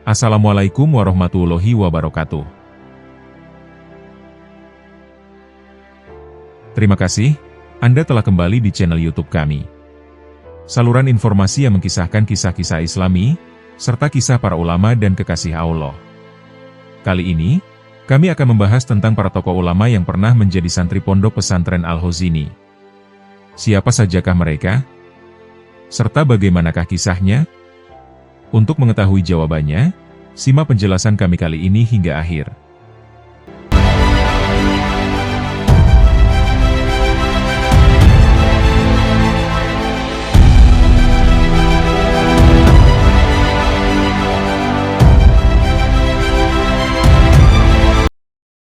Assalamualaikum warahmatullahi wabarakatuh. Terima kasih, Anda telah kembali di channel YouTube kami. Saluran informasi yang mengkisahkan kisah-kisah Islami, serta kisah para ulama dan kekasih Allah. Kali ini, kami akan membahas tentang para tokoh ulama yang pernah menjadi santri pondok pesantren Al-Khazini. Siapa sajakah mereka? Serta bagaimanakah kisahnya? Untuk mengetahui jawabannya, simak penjelasan kami kali ini hingga akhir.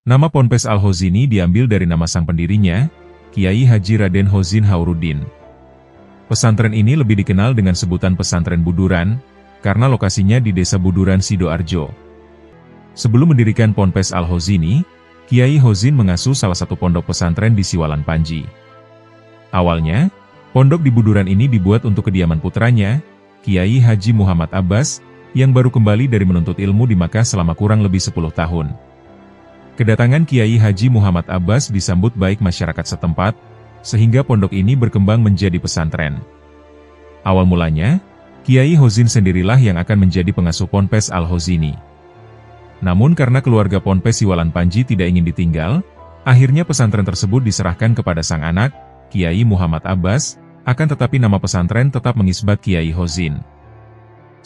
Nama Ponpes Al-Khazini diambil dari nama sang pendirinya, Kiai Haji Raden Khazin Hauruddin. Pesantren ini lebih dikenal dengan sebutan Pesantren Buduran, karena lokasinya di Desa Buduran Sidoarjo. Sebelum mendirikan Ponpes Al-Khazini, Kiai Khazin mengasuh salah satu pondok pesantren di Siwalan Panji. Awalnya, pondok di Buduran ini dibuat untuk kediaman putranya, Kiai Haji Muhammad Abbas, yang baru kembali dari menuntut ilmu di Makkah selama kurang lebih 10 tahun. Kedatangan Kiai Haji Muhammad Abbas disambut baik masyarakat setempat, sehingga pondok ini berkembang menjadi pesantren. Awal mulanya, Kiai Khazin sendirilah yang akan menjadi pengasuh Ponpes Al-Khazini. Namun karena keluarga Ponpes Siwalan Panji tidak ingin ditinggal, akhirnya pesantren tersebut diserahkan kepada sang anak, Kiai Muhammad Abbas, akan tetapi nama pesantren tetap mengisbat Kiai Khazin.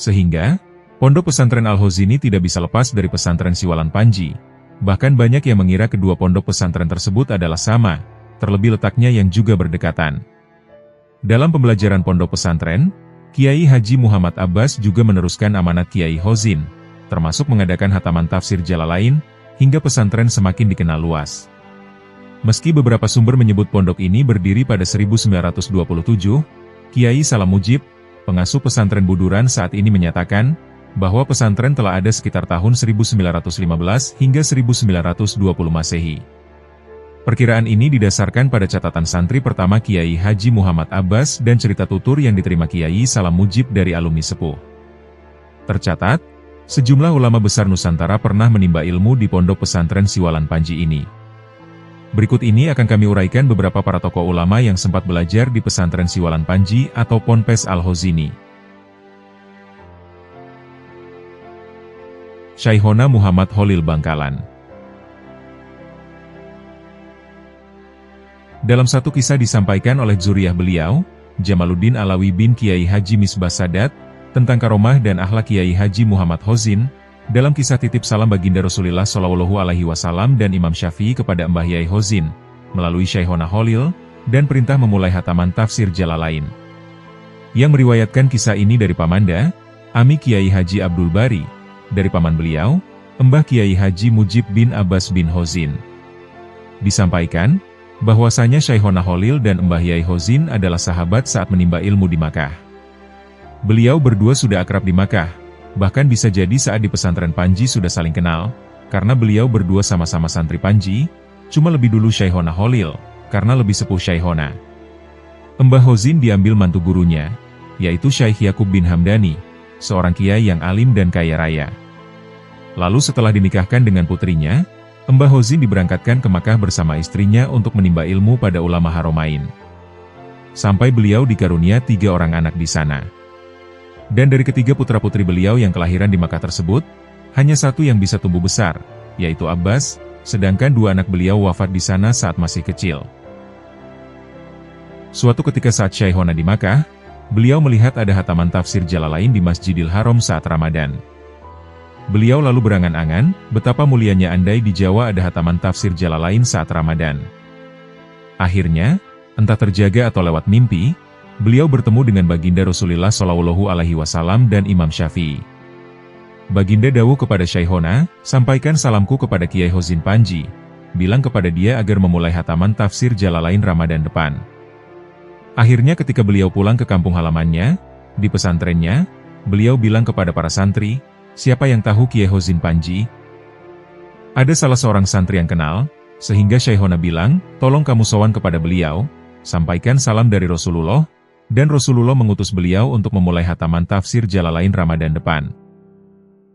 Sehingga, pondok pesantren Al-Khazini tidak bisa lepas dari pesantren Siwalan Panji. Bahkan banyak yang mengira kedua pondok pesantren tersebut adalah sama, terlebih letaknya yang juga berdekatan. Dalam pembelajaran pondok pesantren, Kiai Haji Muhammad Abbas juga meneruskan amanat Kiai Khazin, termasuk mengadakan hataman tafsir Jalalain, hingga pesantren semakin dikenal luas. Meski beberapa sumber menyebut pondok ini berdiri pada 1927, Kiai Salam Mujib, pengasuh pesantren Buduran saat ini menyatakan, bahwa pesantren telah ada sekitar tahun 1915 hingga 1920 Masehi. Perkiraan ini didasarkan pada catatan santri pertama Kiai Haji Muhammad Abbas dan cerita tutur yang diterima Kiai Salam Mujib dari alumni sepuh. Tercatat, sejumlah ulama besar Nusantara pernah menimba ilmu di pondok pesantren Siwalan Panji ini. Berikut ini akan kami uraikan beberapa para tokoh ulama yang sempat belajar di pesantren Siwalan Panji atau Ponpes Al-Khazini. Syekhona Muhammad Khalil Bangkalan. Dalam satu kisah disampaikan oleh zuriyah beliau, Jamaluddin Alawi bin Kiai Haji Misbah Sadat, tentang karomah dan akhlak Kiai Haji Muhammad Khazin, dalam kisah titip salam baginda Rasulullah SAW dan Imam Syafi'i kepada Mbah Yai Khazin, melalui Syekhona Khalil, dan perintah memulai hataman tafsir Jalalain. Yang meriwayatkan kisah ini dari pamanda, Ami Kiai Haji Abdul Bari, dari paman beliau, Mbah Kiai Haji Mujib bin Abbas bin Khazin. Disampaikan, bahwasanya Syekhona Khalil dan Mbah Yai Khazin adalah sahabat saat menimba ilmu di Makkah. Beliau berdua sudah akrab di Makkah, bahkan bisa jadi saat di pesantren Panji sudah saling kenal, karena beliau berdua sama-sama santri Panji, cuma lebih dulu Syekhona Khalil, karena lebih sepuh Syekhona. Mbah Khazin diambil mantu gurunya, yaitu Syekh Yakub bin Hamdani, seorang kiai yang alim dan kaya raya. Lalu setelah dinikahkan dengan putrinya, Mbah Khazin diberangkatkan ke Makkah bersama istrinya untuk menimba ilmu pada ulama Haromain. Sampai beliau dikarunia 3 orang anak di sana. Dan dari ketiga putra-putri beliau yang kelahiran di Makkah tersebut, hanya satu yang bisa tumbuh besar, yaitu Abbas, sedangkan 2 anak beliau wafat di sana saat masih kecil. Suatu ketika saat Syekhona di Makkah, beliau melihat ada hataman tafsir Jalalain di Masjidil Haram saat Ramadan. Beliau lalu berangan-angan, betapa mulianya andai di Jawa ada hataman tafsir Jalalain saat Ramadan. Akhirnya, entah terjaga atau lewat mimpi, beliau bertemu dengan baginda Rasulullah SAW dan Imam Syafi'i. Baginda dawuh kepada Syekhona, sampaikan salamku kepada Kiai Khazin Panji, bilang kepada dia agar memulai hataman tafsir Jalalain Ramadan depan. Akhirnya ketika beliau pulang ke kampung halamannya, di pesantrennya, beliau bilang kepada para santri, siapa yang tahu Kiai Khazin Panji? Ada salah seorang santri yang kenal, sehingga Syekhona bilang, tolong kamu sowan kepada beliau, sampaikan salam dari Rasulullah, dan Rasulullah mengutus beliau untuk memulai hataman tafsir Jalalain Ramadan depan.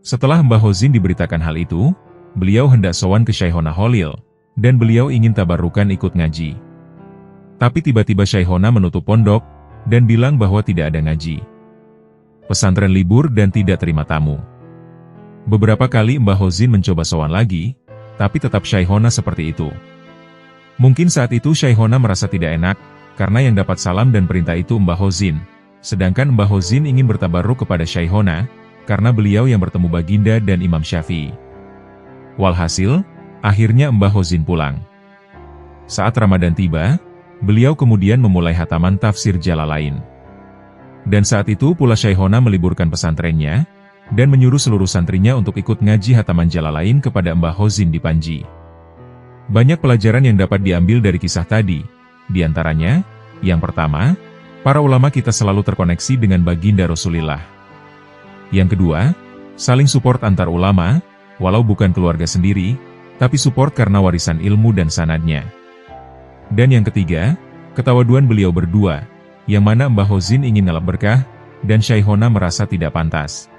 Setelah Mbah Hozin diberitakan hal itu, beliau hendak sowan ke Syaihona Holil, dan beliau ingin tabarukan ikut ngaji. Tapi tiba-tiba Syaihona menutup pondok, dan bilang bahwa tidak ada ngaji. Pesantren libur dan tidak terima tamu. Beberapa kali Mbah Hozin mencoba sowan lagi, tapi tetap Syaihona seperti itu. Mungkin saat itu Syaihona merasa tidak enak, karena yang dapat salam dan perintah itu Mbah Hozin, sedangkan Mbah Hozin ingin bertabarruk kepada Syaihona, karena beliau yang bertemu Baginda dan Imam Syafi'i. Walhasil, akhirnya Mbah Hozin pulang. Saat Ramadan tiba, beliau kemudian memulai hataman tafsir Jalalain. Dan saat itu pula Syaihona meliburkan pesantrennya, dan menyuruh seluruh santrinya untuk ikut ngaji hataman Jalalain kepada Mbah Hozin di Panji. Banyak pelajaran yang dapat diambil dari kisah tadi, di antaranya, yang pertama, para ulama kita selalu terkoneksi dengan Baginda Rasulullah. Yang kedua, saling support antar ulama, walau bukan keluarga sendiri, tapi support karena warisan ilmu dan sanadnya. Dan yang ketiga, ketawaduan beliau berdua, yang mana Mbah Hozin ingin ngalap berkah, dan Syaihona merasa tidak pantas.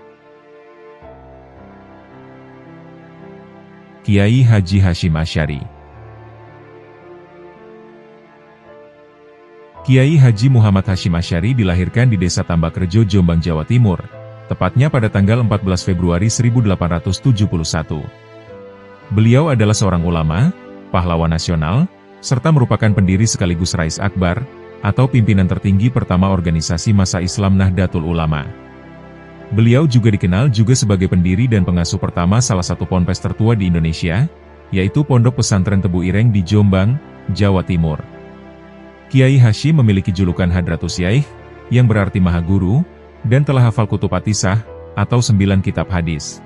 Kiai Haji Hashim Asy'ari. Kiai Haji Muhammad Hashim Asy'ari dilahirkan di Desa Tambakrejo, Jombang, Jawa Timur, tepatnya pada tanggal 14 Februari 1871. Beliau adalah seorang ulama, pahlawan nasional, serta merupakan pendiri sekaligus Rais Akbar, atau pimpinan tertinggi pertama organisasi massa Islam Nahdlatul Ulama. Beliau juga dikenal sebagai pendiri dan pengasuh pertama salah satu ponpes tertua di Indonesia, yaitu Pondok Pesantren Tebu Ireng di Jombang, Jawa Timur. Kiai Hashim memiliki julukan Hadratus Syaikh, yang berarti Maha Guru, dan telah hafal kutub Atisah, atau 9 kitab hadis.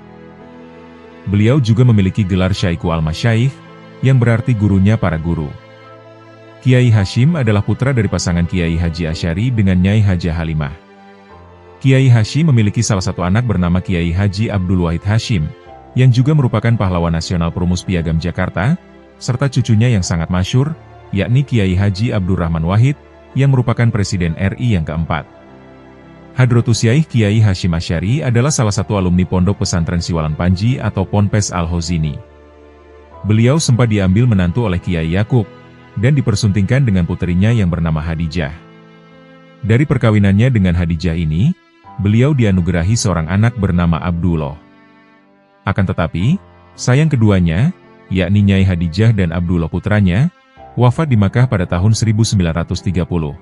Beliau juga memiliki gelar Syaikhu al-Masyaikh, yang berarti gurunya para guru. Kiai Hashim adalah putra dari pasangan Kiai Haji Asy'ari dengan Nyai Hajah Halimah. Kiai Hashim memiliki salah satu anak bernama Kiai Haji Abdul Wahid Hashim, yang juga merupakan pahlawan nasional Perumus Piagam Jakarta, serta cucunya yang sangat masyhur, yakni Kiai Haji Abdurrahman Wahid, yang merupakan Presiden RI yang keempat. Hadratus Syaikh Kiai Hashim Asy'ari adalah salah satu alumni Pondok Pesantren Siwalan Panji atau Ponpes Al-Hozini. Beliau sempat diambil menantu oleh Kiai Yakub, dan dipersuntingkan dengan puterinya yang bernama Hadijah. Dari perkawinannya dengan Hadijah ini, beliau dianugerahi seorang anak bernama Abdullah. Akan tetapi, sayang keduanya, yakni Nyai Hadijah dan Abdullah putranya, wafat di Makkah pada tahun 1930.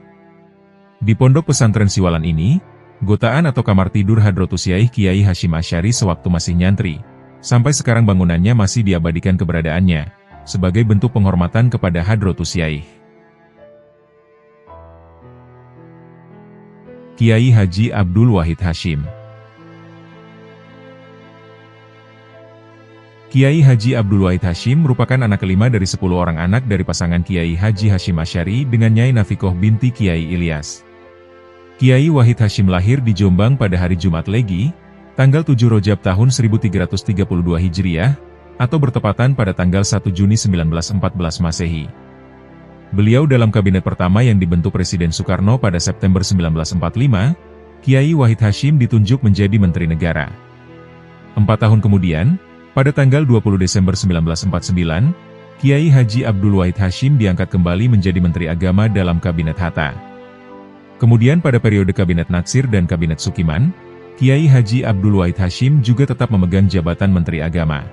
Di Pondok Pesantren Siwalan ini, gotaan atau kamar tidur Hadratus Syaikh Kiai Hashim Asy'ari sewaktu masih nyantri, sampai sekarang bangunannya masih diabadikan keberadaannya, sebagai bentuk penghormatan kepada Hadratus Syaikh. Kiai Haji Abdul Wahid Hashim. Kiai Haji Abdul Wahid Hashim merupakan anak kelima dari 10 orang anak dari pasangan Kiai Haji Hashim Asy'ari dengan Nyai Nafikoh binti Kiai Ilyas. Kiai Wahid Hashim lahir di Jombang pada hari Jumat Legi, tanggal 7 Rajab tahun 1332 Hijriah, atau bertepatan pada tanggal 1 Juni 1914 Masehi. Beliau dalam kabinet pertama yang dibentuk Presiden Soekarno pada September 1945, Kiai Wahid Hashim ditunjuk menjadi Menteri Negara. 4 tahun kemudian, pada tanggal 20 Desember 1949, Kiai Haji Abdul Wahid Hashim diangkat kembali menjadi Menteri Agama dalam Kabinet Hatta. Kemudian pada periode Kabinet Natsir dan Kabinet Sukiman, Kiai Haji Abdul Wahid Hashim juga tetap memegang jabatan Menteri Agama.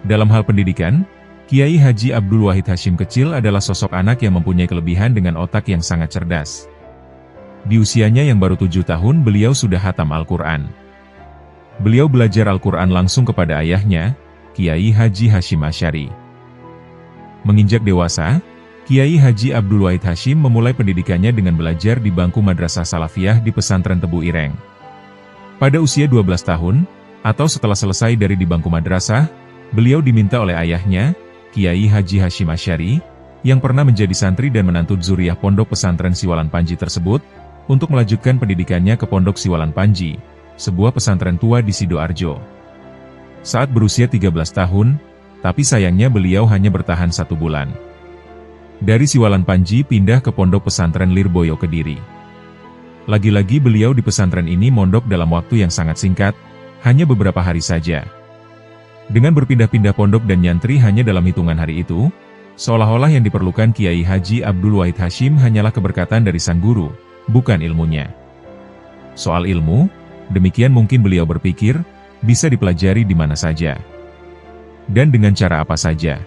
Dalam hal pendidikan, Kiai Haji Abdul Wahid Hashim kecil adalah sosok anak yang mempunyai kelebihan dengan otak yang sangat cerdas. Di usianya yang baru 7 tahun beliau sudah hatam Al-Quran. Beliau belajar Al-Quran langsung kepada ayahnya, Kiai Haji Hashim Asy'ari. Menginjak dewasa, Kiai Haji Abdul Wahid Hashim memulai pendidikannya dengan belajar di bangku Madrasah Salafiyah di Pesantren Tebu Ireng. Pada usia 12 tahun, atau setelah selesai dari di bangku madrasah, beliau diminta oleh ayahnya, Kiai Haji Hashim Asy'ari, yang pernah menjadi santri dan menantu zuriyah Pondok Pesantren Siwalan Panji tersebut, untuk melanjutkan pendidikannya ke Pondok Siwalan Panji, sebuah pesantren tua di Sidoarjo. Saat berusia 13 tahun, tapi sayangnya beliau hanya bertahan 1 bulan. Dari Siwalan Panji pindah ke Pondok Pesantren Lirboyo Kediri. Lagi-lagi beliau di pesantren ini mondok dalam waktu yang sangat singkat, hanya beberapa hari saja. Dengan berpindah-pindah pondok dan nyantri hanya dalam hitungan hari itu, seolah-olah yang diperlukan Kiai Haji Abdul Wahid Hashim hanyalah keberkatan dari sang guru, bukan ilmunya. Soal ilmu, demikian mungkin beliau berpikir, bisa dipelajari di mana saja. Dan dengan cara apa saja.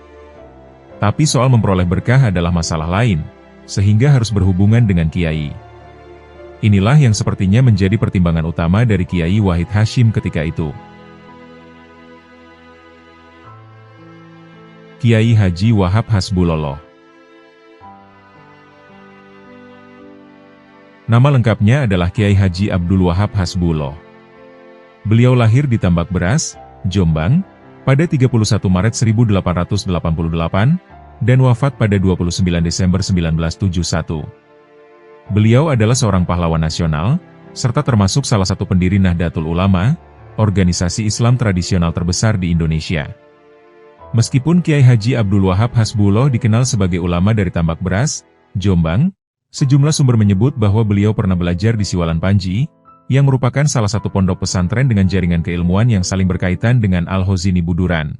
Tapi soal memperoleh berkah adalah masalah lain, sehingga harus berhubungan dengan Kiai. Inilah yang sepertinya menjadi pertimbangan utama dari Kiai Wahid Hashim ketika itu. Kiai Haji Wahab Hasbulollah. Nama lengkapnya adalah Kiai Haji Abdul Wahab Hasbullah. Beliau lahir di Tambak Beras, Jombang, pada 31 Maret 1888, dan wafat pada 29 Desember 1971. Beliau adalah seorang pahlawan nasional, serta termasuk salah satu pendiri Nahdlatul Ulama, organisasi Islam tradisional terbesar di Indonesia. Meskipun Kiai Haji Abdul Wahab Hasbullah dikenal sebagai ulama dari Tambak Beras, Jombang, sejumlah sumber menyebut bahwa beliau pernah belajar di Siwalan Panji, yang merupakan salah satu pondok pesantren dengan jaringan keilmuan yang saling berkaitan dengan Al-Hozini Buduran.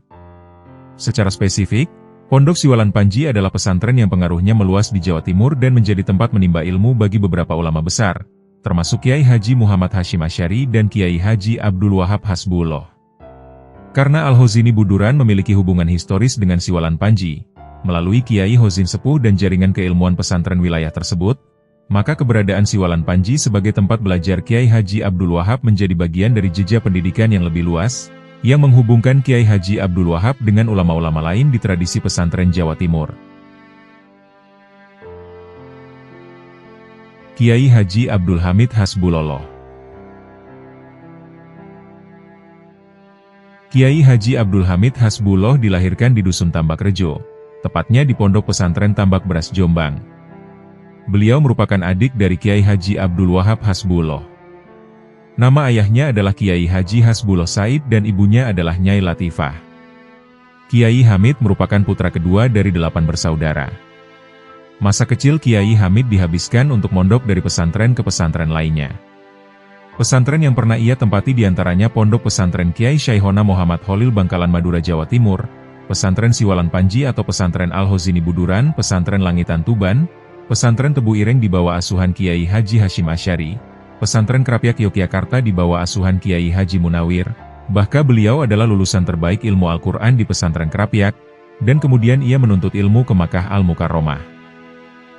Secara spesifik, Pondok Siwalan Panji adalah pesantren yang pengaruhnya meluas di Jawa Timur dan menjadi tempat menimba ilmu bagi beberapa ulama besar, termasuk Kiai Haji Muhammad Hashim Asy'ari dan Kiai Haji Abdul Wahab Hasbullah. Karena Al-Hozini Buduran memiliki hubungan historis dengan Siwalan Panji, melalui Kiai Hozin Sepuh dan jaringan keilmuan pesantren wilayah tersebut, maka keberadaan Siwalan Panji sebagai tempat belajar Kiai Haji Abdul Wahab menjadi bagian dari jejak pendidikan yang lebih luas, yang menghubungkan Kiai Haji Abdul Wahab dengan ulama-ulama lain di tradisi pesantren Jawa Timur. Kiai Haji Abdul Hamid Hasbulollah. Kiai Haji Abdul Hamid Hasbullah dilahirkan di Dusun Tambak Rejo, tepatnya di Pondok Pesantren Tambak Beras Jombang. Beliau merupakan adik dari Kiai Haji Abdul Wahab Hasbullah. Nama ayahnya adalah Kiai Haji Hasbullah Said dan ibunya adalah Nyai Latifah. Kiai Hamid merupakan putra kedua dari 8 bersaudara. Masa kecil Kiai Hamid dihabiskan untuk mondok dari pesantren ke pesantren lainnya. Pesantren yang pernah ia tempati diantaranya Pondok Pesantren Kiai Syaihona Muhammad Holil Bangkalan Madura Jawa Timur, Pesantren Siwalan Panji atau Pesantren Al-Hozini Buduran, Pesantren Langitan Tuban, Pesantren Tebu Ireng di bawah asuhan Kiai Haji Hashim Asy'ari, Pesantren Krapyak Yogyakarta di bawah asuhan Kiai Haji Munawir, bahkan beliau adalah lulusan terbaik ilmu Al-Quran di Pesantren Krapyak, dan kemudian ia menuntut ilmu ke Makkah Al-Mukarromah.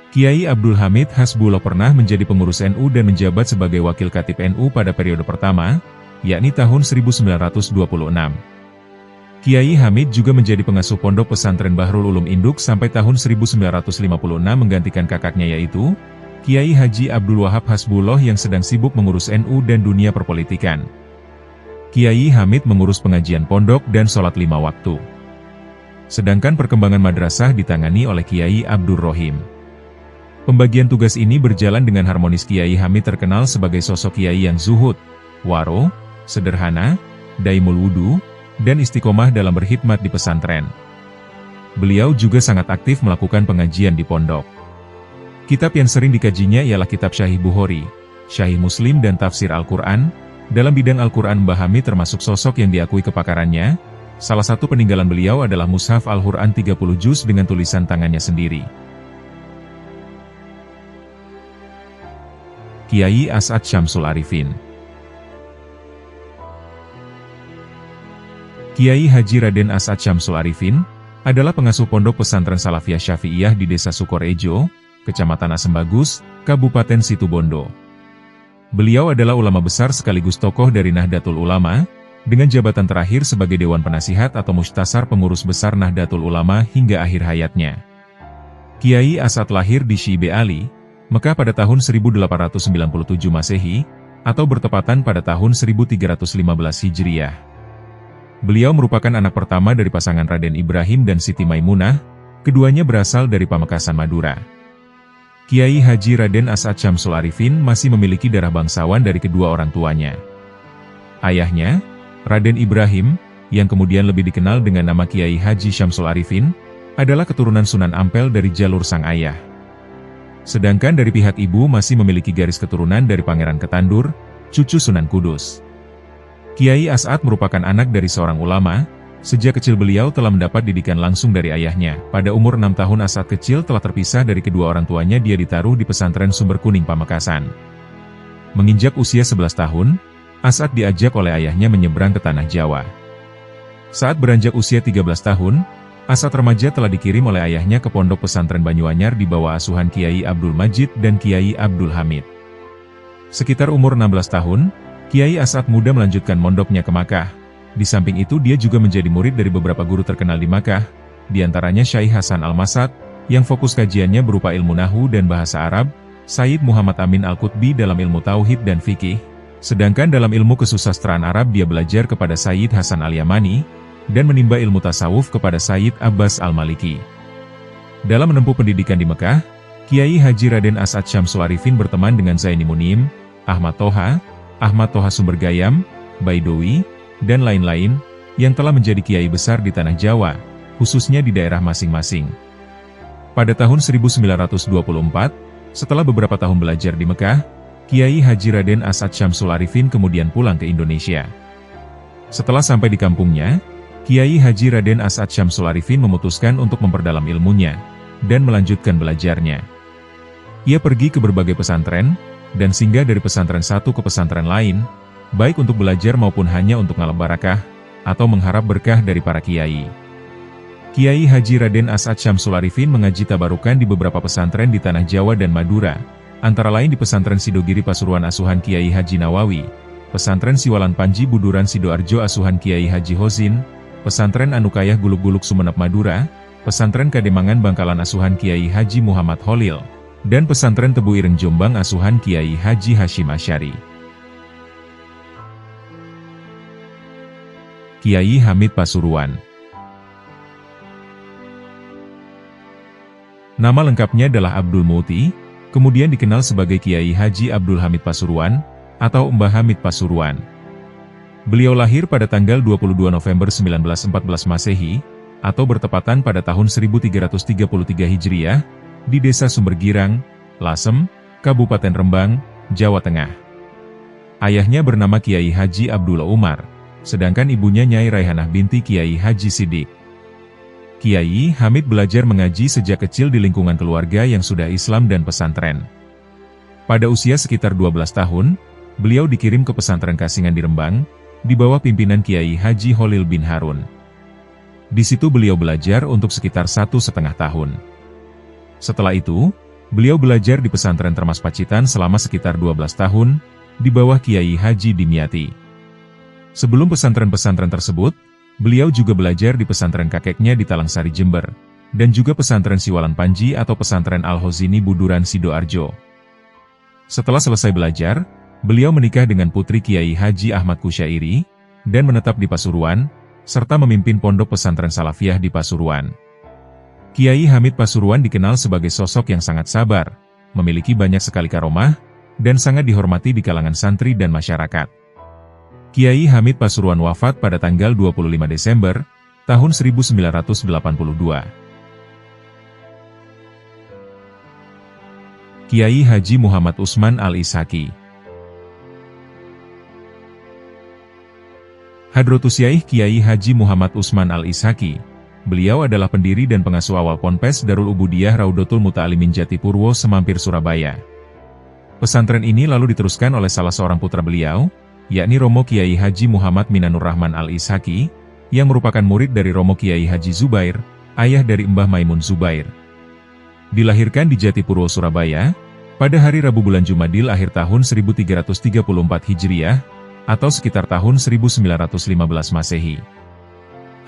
Kiai Abdul Hamid Hasbullah pernah menjadi pengurus NU dan menjabat sebagai wakil khatib NU pada periode pertama, yakni tahun 1926. Kiai Hamid juga menjadi pengasuh Pondok Pesantren Bahrul Ulum Induk sampai tahun 1956 menggantikan kakaknya yaitu Kiai Haji Abdul Wahab Hasbullah yang sedang sibuk mengurus NU dan dunia perpolitikan. Kiai Hamid mengurus pengajian pondok dan sholat 5 waktu. Sedangkan perkembangan madrasah ditangani oleh Kiai Abdur Rohim. Pembagian tugas ini berjalan dengan harmonis. Kiai Hamid terkenal sebagai sosok kiai yang zuhud, waro, sederhana, daimul wudu, dan istiqomah dalam berkhidmat di pesantren. Beliau juga sangat aktif melakukan pengajian di pondok. Kitab yang sering dikajinya ialah kitab Syahih Bukhari, Syahih Muslim dan Tafsir Al-Quran. Dalam bidang Al-Quran Mbah Hamid termasuk sosok yang diakui kepakarannya. Salah satu peninggalan beliau adalah Mushaf Al-Quran 30 juz dengan tulisan tangannya sendiri. Kiai As'ad Syamsul Arifin. Kiai Haji Raden As'ad Syamsul Arifin adalah pengasuh Pondok Pesantren Salafiyah Syafi'iyah di Desa Sukorejo, Kecamatan Asembagus, Kabupaten Situbondo. Beliau adalah ulama besar sekaligus tokoh dari Nahdlatul Ulama, dengan jabatan terakhir sebagai Dewan Penasihat atau Mustasar Pengurus Besar Nahdlatul Ulama hingga akhir hayatnya. Kiai As'ad lahir di Syibe Ali, Mekah pada tahun 1897 Masehi, atau bertepatan pada tahun 1315 Hijriah. Beliau merupakan anak pertama dari pasangan Raden Ibrahim dan Siti Maimunah, keduanya berasal dari Pamekasan Madura. Kiai Haji Raden As'ad Syamsul Arifin masih memiliki darah bangsawan dari kedua orang tuanya. Ayahnya, Raden Ibrahim, yang kemudian lebih dikenal dengan nama Kiai Haji Syamsul Arifin, adalah keturunan Sunan Ampel dari jalur sang ayah. Sedangkan dari pihak ibu masih memiliki garis keturunan dari Pangeran Ketandur, cucu Sunan Kudus. Kiai As'ad merupakan anak dari seorang ulama. Sejak kecil beliau telah mendapat didikan langsung dari ayahnya. Pada umur 6 tahun As'ad kecil telah terpisah dari kedua orang tuanya. Dia ditaruh di pesantren Sumber Kuning Pamekasan. Menginjak usia 11 tahun, As'ad diajak oleh ayahnya menyeberang ke Tanah Jawa. Saat beranjak usia 13 tahun, As'ad remaja telah dikirim oleh ayahnya ke pondok pesantren Banyuanyar di bawah asuhan Kiai Abdul Majid dan Kiai Abdul Hamid. Sekitar umur 16 tahun, Kiai As'ad muda melanjutkan mondoknya ke Makkah. Di samping itu dia juga menjadi murid dari beberapa guru terkenal di Makkah, di antaranya Syekh Hasan Al-Masad, yang fokus kajiannya berupa ilmu nahwu dan bahasa Arab, Sayyid Muhammad Amin Al-Qutbi dalam ilmu tauhid dan fikih, sedangkan dalam ilmu kesusastraan Arab dia belajar kepada Sayyid Hasan Al-Yamani, dan menimba ilmu tasawuf kepada Sayyid Abbas Al-Maliki. Dalam menempuh pendidikan di Mekah, Kiai Haji Raden As'ad Syamsul Arifin berteman dengan Zaini Munim, Ahmad Toha Sumbergayam, Baidowi, dan lain-lain, yang telah menjadi kiai besar di Tanah Jawa, khususnya di daerah masing-masing. Pada tahun 1924, setelah beberapa tahun belajar di Mekah, Kiai Haji Raden As'ad Syamsul Arifin kemudian pulang ke Indonesia. Setelah sampai di kampungnya, Kiai Haji Raden As'ad Syamsul Arifin memutuskan untuk memperdalam ilmunya, dan melanjutkan belajarnya. Ia pergi ke berbagai pesantren, dan singgah dari pesantren satu ke pesantren lain, baik untuk belajar maupun hanya untuk ngalap barakah, atau mengharap berkah dari para kiai. Kiai Haji Raden As'ad Syamsul Arifin mengaji tabarukan di beberapa pesantren di Tanah Jawa dan Madura, antara lain di pesantren Sidogiri Pasuruan asuhan Kiai Haji Nawawi, pesantren Siwalan Panji Buduran Sidoarjo asuhan Kiai Haji Hozin, pesantren Anukayah Guluk-Guluk Sumenep Madura, pesantren Kademangan Bangkalan asuhan Kiai Haji Muhammad Holil, dan pesantren Tebu Ireng Jombang asuhan Kiai Haji Hashim Asy'ari. Kiai Hamid Pasuruan. Nama lengkapnya adalah Abdul Muti, kemudian dikenal sebagai Kiai Haji Abdul Hamid Pasuruan, atau Mbah Hamid Pasuruan. Beliau lahir pada tanggal 22 November 1914 Masehi, atau bertepatan pada tahun 1333 Hijriah, di Desa Sumbergirang, Lasem, Kabupaten Rembang, Jawa Tengah. Ayahnya bernama Kiai Haji Abdullah Umar, sedangkan ibunya Nyai Raihanah binti Kiai Haji Sidik. Kiai Hamid belajar mengaji sejak kecil di lingkungan keluarga yang sudah Islam dan pesantren. Pada usia sekitar 12 tahun, beliau dikirim ke pesantren Kasingan di Rembang, di bawah pimpinan Kiai Haji Holil bin Harun. Di situ beliau belajar untuk sekitar 1,5 tahun. Setelah itu, beliau belajar di pesantren Termas Pacitan selama sekitar 12 tahun, di bawah Kiai Haji Dimyati. Sebelum pesantren-pesantren tersebut, beliau juga belajar di pesantren kakeknya di Talangsari Jember, dan juga pesantren Siwalan Panji atau pesantren Al-Hozini Buduran Sidoarjo. Setelah selesai belajar, beliau menikah dengan putri Kiai Haji Ahmad Kusyairi, dan menetap di Pasuruan, serta memimpin pondok pesantren Salafiyah di Pasuruan. Kiai Hamid Pasuruan dikenal sebagai sosok yang sangat sabar, memiliki banyak sekali karomah, dan sangat dihormati di kalangan santri dan masyarakat. Kiai Hamid Pasuruan wafat pada tanggal 25 Desember, tahun 1982. Kiai Haji Muhammad Usman Al-Ishaqi. Hadratus Syaikh Kiai Haji Muhammad Usman Al-Ishaqi. Beliau adalah pendiri dan pengasuh awal Ponpes Darul Ubudiyah Raudatul Muta'alimin Jatipurwo Semampir Surabaya. Pesantren ini lalu diteruskan oleh salah seorang putra beliau, yakni Romo Kiai Haji Muhammad Minanur Rahman Al-Ishaqi, yang merupakan murid dari Romo Kiai Haji Zubair, ayah dari Mbah Maimun Zubair. Dilahirkan di Jatipurwo, Surabaya, pada hari Rabu bulan Jumadil akhir tahun 1334 Hijriah, atau sekitar tahun 1915 Masehi.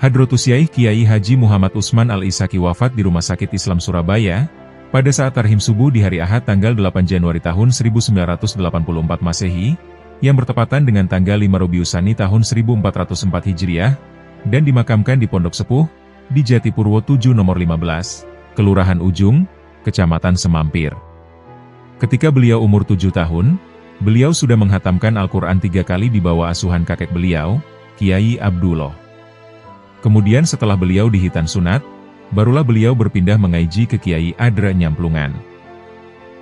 Hadratus Syaikh Kiai Haji Muhammad Usman Al-Ishaqi wafat di Rumah Sakit Islam Surabaya, pada saat tarhim subuh di hari Ahad tanggal 8 Januari tahun 1984 Masehi, yang bertepatan dengan tanggal 5 Rabiul Tsani tahun 1404 Hijriah, dan dimakamkan di Pondok Sepuh, di Jatipurwo 7 nomor 15, Kelurahan Ujung, Kecamatan Semampir. Ketika beliau umur 7 tahun, beliau sudah menghatamkan Al-Quran 3 kali di bawah asuhan kakek beliau, Kiai Abdullah. Kemudian setelah beliau dihitan sunat, barulah beliau berpindah mengaji ke Kiai Adra Nyamplungan.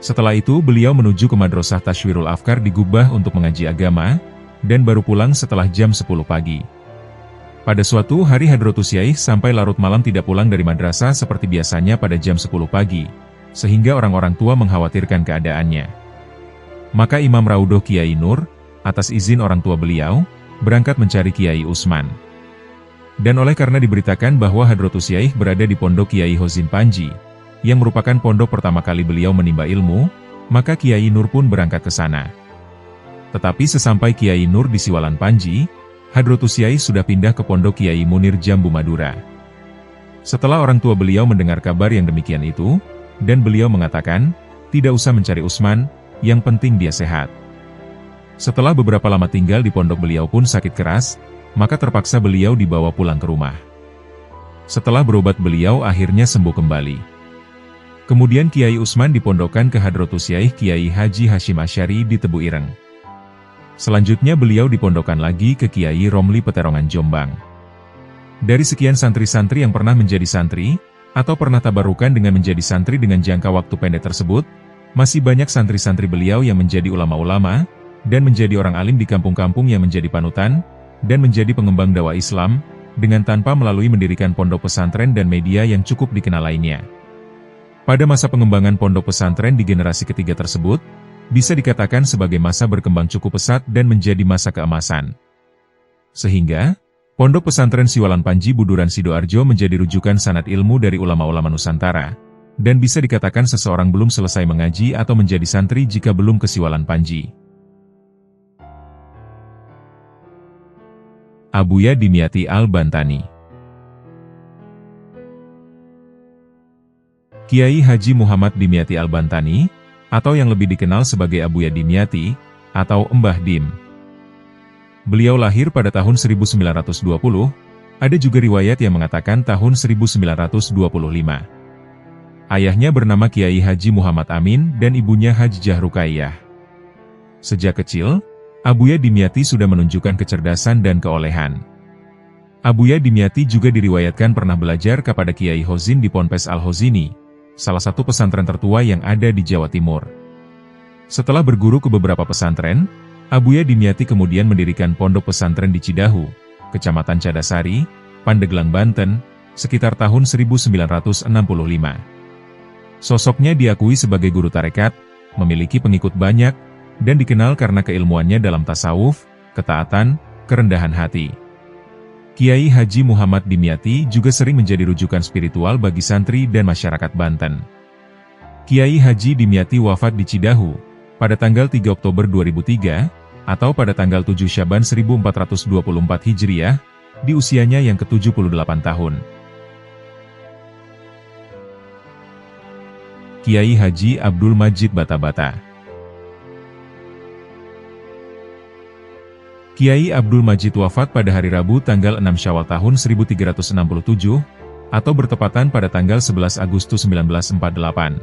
Setelah itu beliau menuju ke Madrasah Tashwirul Afkar di Gubah untuk mengaji agama, dan baru pulang setelah jam 10 pagi. Pada suatu hari Hadratus Yaih sampai larut malam tidak pulang dari madrasah seperti biasanya pada jam 10 pagi, sehingga orang-orang tua mengkhawatirkan keadaannya. Maka Imam Raudhoh Kiai Nur, atas izin orang tua beliau, berangkat mencari Kiai Usman. Dan oleh karena diberitakan bahwa Hadratus Yaih berada di pondok Kiai Hozin Panji, yang merupakan pondok pertama kali beliau menimba ilmu, maka Kiai Nur pun berangkat ke sana. Tetapi sesampai Kiai Nur di Siwalan Panji, Hadratus Yaih sudah pindah ke pondok Kiai Munir Jambu Madura. Setelah orang tua beliau mendengar kabar yang demikian itu, dan beliau mengatakan, tidak usah mencari Usman, yang penting dia sehat. Setelah beberapa lama tinggal di pondok beliau pun sakit keras, maka terpaksa beliau dibawa pulang ke rumah. Setelah berobat beliau akhirnya sembuh kembali. Kemudian Kiai Usman dipondokkan ke Hadratus Yaih Kiai Haji Hashim Asy'ari di Tebu Ireng. Selanjutnya beliau dipondokkan lagi ke Kiai Romli Peterongan Jombang. Dari sekian santri-santri yang pernah menjadi santri, atau pernah tabarukan dengan menjadi santri dengan jangka waktu pendek tersebut, masih banyak santri-santri beliau yang menjadi ulama-ulama, dan menjadi orang alim di kampung-kampung yang menjadi panutan, dan menjadi pengembang dakwah Islam, dengan tanpa melalui mendirikan pondok pesantren dan media yang cukup dikenal lainnya. Pada masa pengembangan pondok pesantren di generasi ketiga tersebut, bisa dikatakan sebagai masa berkembang cukup pesat dan menjadi masa keemasan. Sehingga, pondok pesantren Siwalan Panji Buduran Sidoarjo menjadi rujukan sanad ilmu dari ulama-ulama Nusantara, dan bisa dikatakan seseorang belum selesai mengaji atau menjadi santri jika belum ke Siwalan Panji. Abuya Dimyati Al-Bantani. Kiai Haji Muhammad Dimyati Al-Bantani, atau yang lebih dikenal sebagai Abuya Dimyati, atau Mbah Dim. Beliau lahir pada tahun 1920, ada juga riwayat yang mengatakan tahun 1925. Ayahnya bernama Kiai Haji Muhammad Amin dan ibunya Hajjah Ruqayyah. Sejak kecil, Abuya Dimyati sudah menunjukkan kecerdasan dan keolehan. Abuya Dimyati juga diriwayatkan pernah belajar kepada Kiai Hozin di Ponpes Al-Hozini, salah satu pesantren tertua yang ada di Jawa Timur. Setelah berguru ke beberapa pesantren, Abuya Dimyati kemudian mendirikan pondok pesantren di Cidahu, Kecamatan Cadasari, Pandeglang, Banten, sekitar tahun 1965. Sosoknya diakui sebagai guru tarekat, memiliki pengikut banyak, dan dikenal karena keilmuannya dalam tasawuf, ketaatan, kerendahan hati. Kiai Haji Muhammad Dimyati juga sering menjadi rujukan spiritual bagi santri dan masyarakat Banten. Kiai Haji Dimyati wafat di Cidahu, pada tanggal 3 Oktober 2003, atau pada tanggal 7 Syaban 1424 Hijriah, di usianya yang ke-78 tahun. Kiai Haji Abdul Majid Bata-Bata. Kiai Abdul Majid wafat pada hari Rabu tanggal 6 Syawal tahun 1367, atau bertepatan pada tanggal 11 Agustus 1948.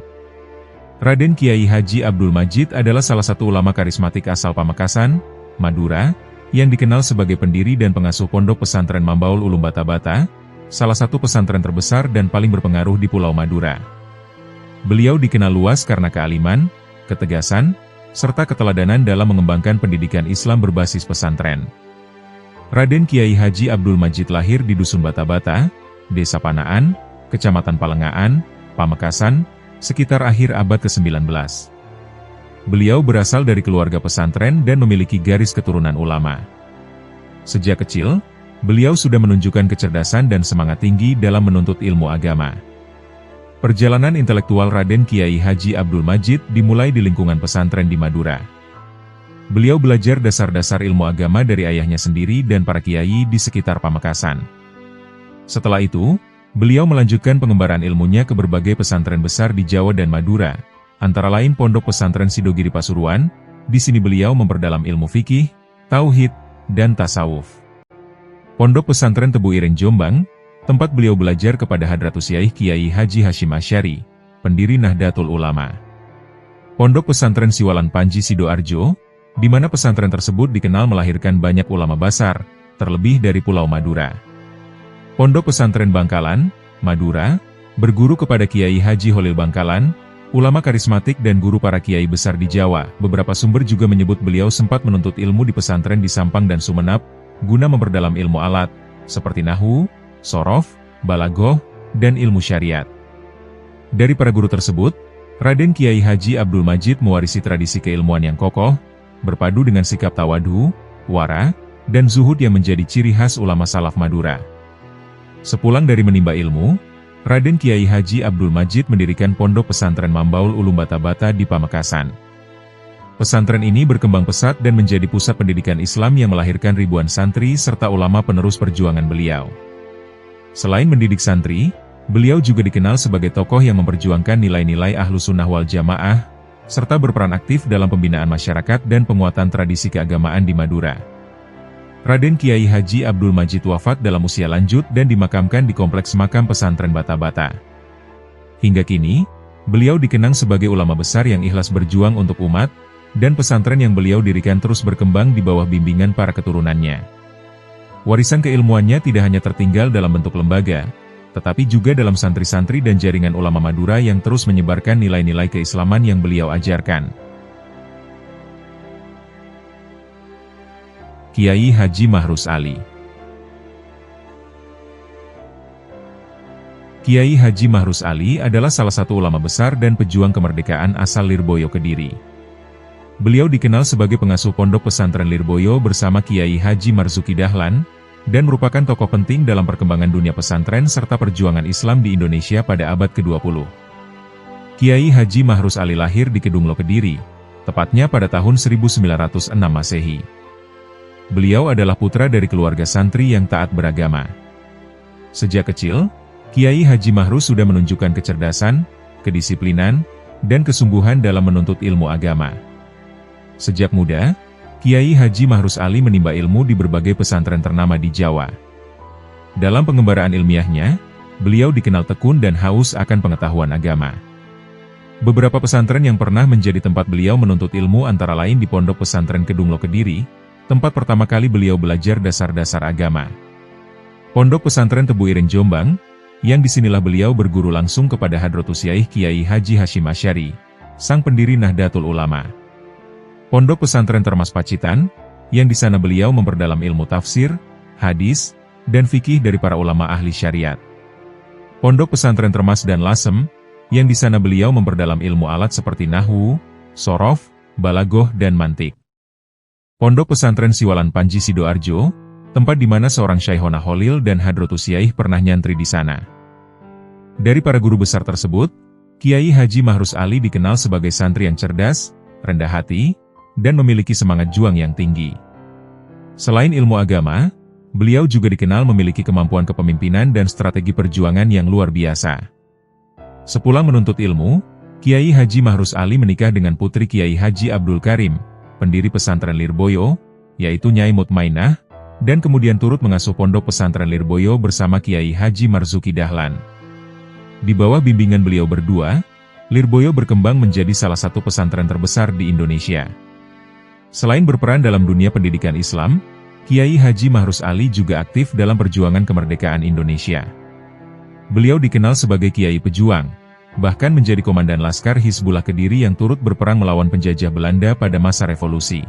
Raden Kiai Haji Abdul Majid adalah salah satu ulama karismatik asal Pamekasan, Madura, yang dikenal sebagai pendiri dan pengasuh pondok pesantren Mambaul Ulum Bata-Bata, salah satu pesantren terbesar dan paling berpengaruh di Pulau Madura. Beliau dikenal luas karena kealiman, ketegasan, serta keteladanan dalam mengembangkan pendidikan Islam berbasis pesantren. Raden Kiai Haji Abdul Majid lahir di Dusun Bata-Bata, Desa Panaan, Kecamatan Palengaan, Pamekasan, sekitar akhir abad ke-19. Beliau berasal dari keluarga pesantren dan memiliki garis keturunan ulama. Sejak kecil, beliau sudah menunjukkan kecerdasan dan semangat tinggi dalam menuntut ilmu agama. Perjalanan intelektual Raden Kiai Haji Abdul Majid dimulai di lingkungan pesantren di Madura. Beliau belajar dasar-dasar ilmu agama dari ayahnya sendiri dan para kiai di sekitar Pamekasan. Setelah itu, beliau melanjutkan pengembaraan ilmunya ke berbagai pesantren besar di Jawa dan Madura, antara lain Pondok Pesantren Sidogiri Pasuruan. Di sini beliau memperdalam ilmu fikih, tauhid, dan tasawuf. Pondok Pesantren Tebu Ireng Jombang, tempat beliau belajar kepada Hadratus Yaih Kiai Haji Hashim Asy'ari, pendiri Nahdlatul Ulama. Pondok Pesantren Siwalan Panji Sidoarjo, di mana pesantren tersebut dikenal melahirkan banyak ulama besar, terlebih dari Pulau Madura. Pondok Pesantren Bangkalan, Madura, berguru kepada Kiai Haji Holil Bangkalan, Ulama karismatik dan guru para kiai besar di Jawa, beberapa sumber juga menyebut beliau sempat menuntut ilmu di pesantren di Sampang dan Sumenep, guna memperdalam ilmu alat, seperti nahwu, shorof, balaghah, dan ilmu syariat. Dari para guru tersebut, Raden Kiai Haji Abdul Majid mewarisi tradisi keilmuan yang kokoh, berpadu dengan sikap tawadu, wara, dan zuhud yang menjadi ciri khas ulama salaf Madura. Sepulang dari menimba ilmu, Raden Kiai Haji Abdul Majid mendirikan pondok pesantren Mambaul Ulum Bata-Bata di Pamekasan. Pesantren ini berkembang pesat dan menjadi pusat pendidikan Islam yang melahirkan ribuan santri serta ulama penerus perjuangan beliau. Selain mendidik santri, beliau juga dikenal sebagai tokoh yang memperjuangkan nilai-nilai Ahlus Sunnah wal Jamaah, serta berperan aktif dalam pembinaan masyarakat dan penguatan tradisi keagamaan di Madura. Raden Kiai Haji Abdul Majid wafat dalam usia lanjut dan dimakamkan di Kompleks Makam Pesantren Bata-Bata. Hingga kini, beliau dikenang sebagai ulama besar yang ikhlas berjuang untuk umat, dan pesantren yang beliau dirikan terus berkembang di bawah bimbingan para keturunannya. Warisan keilmuannya tidak hanya tertinggal dalam bentuk lembaga, tetapi juga dalam santri-santri dan jaringan ulama Madura yang terus menyebarkan nilai-nilai keislaman yang beliau ajarkan. Kiai Haji Mahrus Ali. Kiai Haji Mahrus Ali adalah salah satu ulama besar dan pejuang kemerdekaan asal Lirboyo Kediri. Beliau dikenal sebagai pengasuh pondok pesantren Lirboyo bersama Kiai Haji Marzuki Dahlan, dan merupakan tokoh penting dalam perkembangan dunia pesantren serta perjuangan Islam di Indonesia pada abad ke-20. Kiai Haji Mahrus Ali lahir di Kedunglo Kediri, tepatnya pada tahun 1906 Masehi. Beliau adalah putra dari keluarga santri yang taat beragama. Sejak kecil, Kiai Haji Mahrus sudah menunjukkan kecerdasan, kedisiplinan, dan kesungguhan dalam menuntut ilmu agama. Sejak muda, Kiai Haji Mahrus Ali menimba ilmu di berbagai pesantren ternama di Jawa. Dalam pengembaraan ilmiahnya, beliau dikenal tekun dan haus akan pengetahuan agama. Beberapa pesantren yang pernah menjadi tempat beliau menuntut ilmu antara lain di Pondok Pesantren Kedunglo Kediri, tempat pertama kali beliau belajar dasar-dasar agama. Pondok Pesantren Tebu Ireng Jombang, yang disinilah beliau berguru langsung kepada Hadratus Syaikh Kiai Haji Hashim Asy'ari, sang pendiri Nahdlatul Ulama. Pondok Pesantren Termas Pacitan, yang di sana beliau memperdalam ilmu tafsir, hadis, dan fikih dari para ulama ahli syariat. Pondok Pesantren Termas dan Lasem, yang di sana beliau memperdalam ilmu alat seperti nahwu, shorof, balaghah, dan mantik. Pondok Pesantren Siwalan Panji Sidoarjo, tempat di mana seorang Syekhona Holil dan Hadratus Syaikh pernah nyantri di sana. Dari para guru besar tersebut, Kiai Haji Mahrus Ali dikenal sebagai santri yang cerdas, rendah hati, dan memiliki semangat juang yang tinggi. Selain ilmu agama, beliau juga dikenal memiliki kemampuan kepemimpinan dan strategi perjuangan yang luar biasa. Sepulang menuntut ilmu, Kiai Haji Mahrus Ali menikah dengan putri Kiai Haji Abdul Karim, pendiri pesantren Lirboyo, yaitu Nyai Mutmainah, dan kemudian turut mengasuh pondok pesantren Lirboyo bersama Kiai Haji Marzuki Dahlan. Di bawah bimbingan beliau berdua, Lirboyo berkembang menjadi salah satu pesantren terbesar di Indonesia. Selain berperan dalam dunia pendidikan Islam, Kiai Haji Mahrus Ali juga aktif dalam perjuangan kemerdekaan Indonesia. Beliau dikenal sebagai Kiai Pejuang, bahkan menjadi komandan Laskar Hizbullah Kediri yang turut berperang melawan penjajah Belanda pada masa revolusi.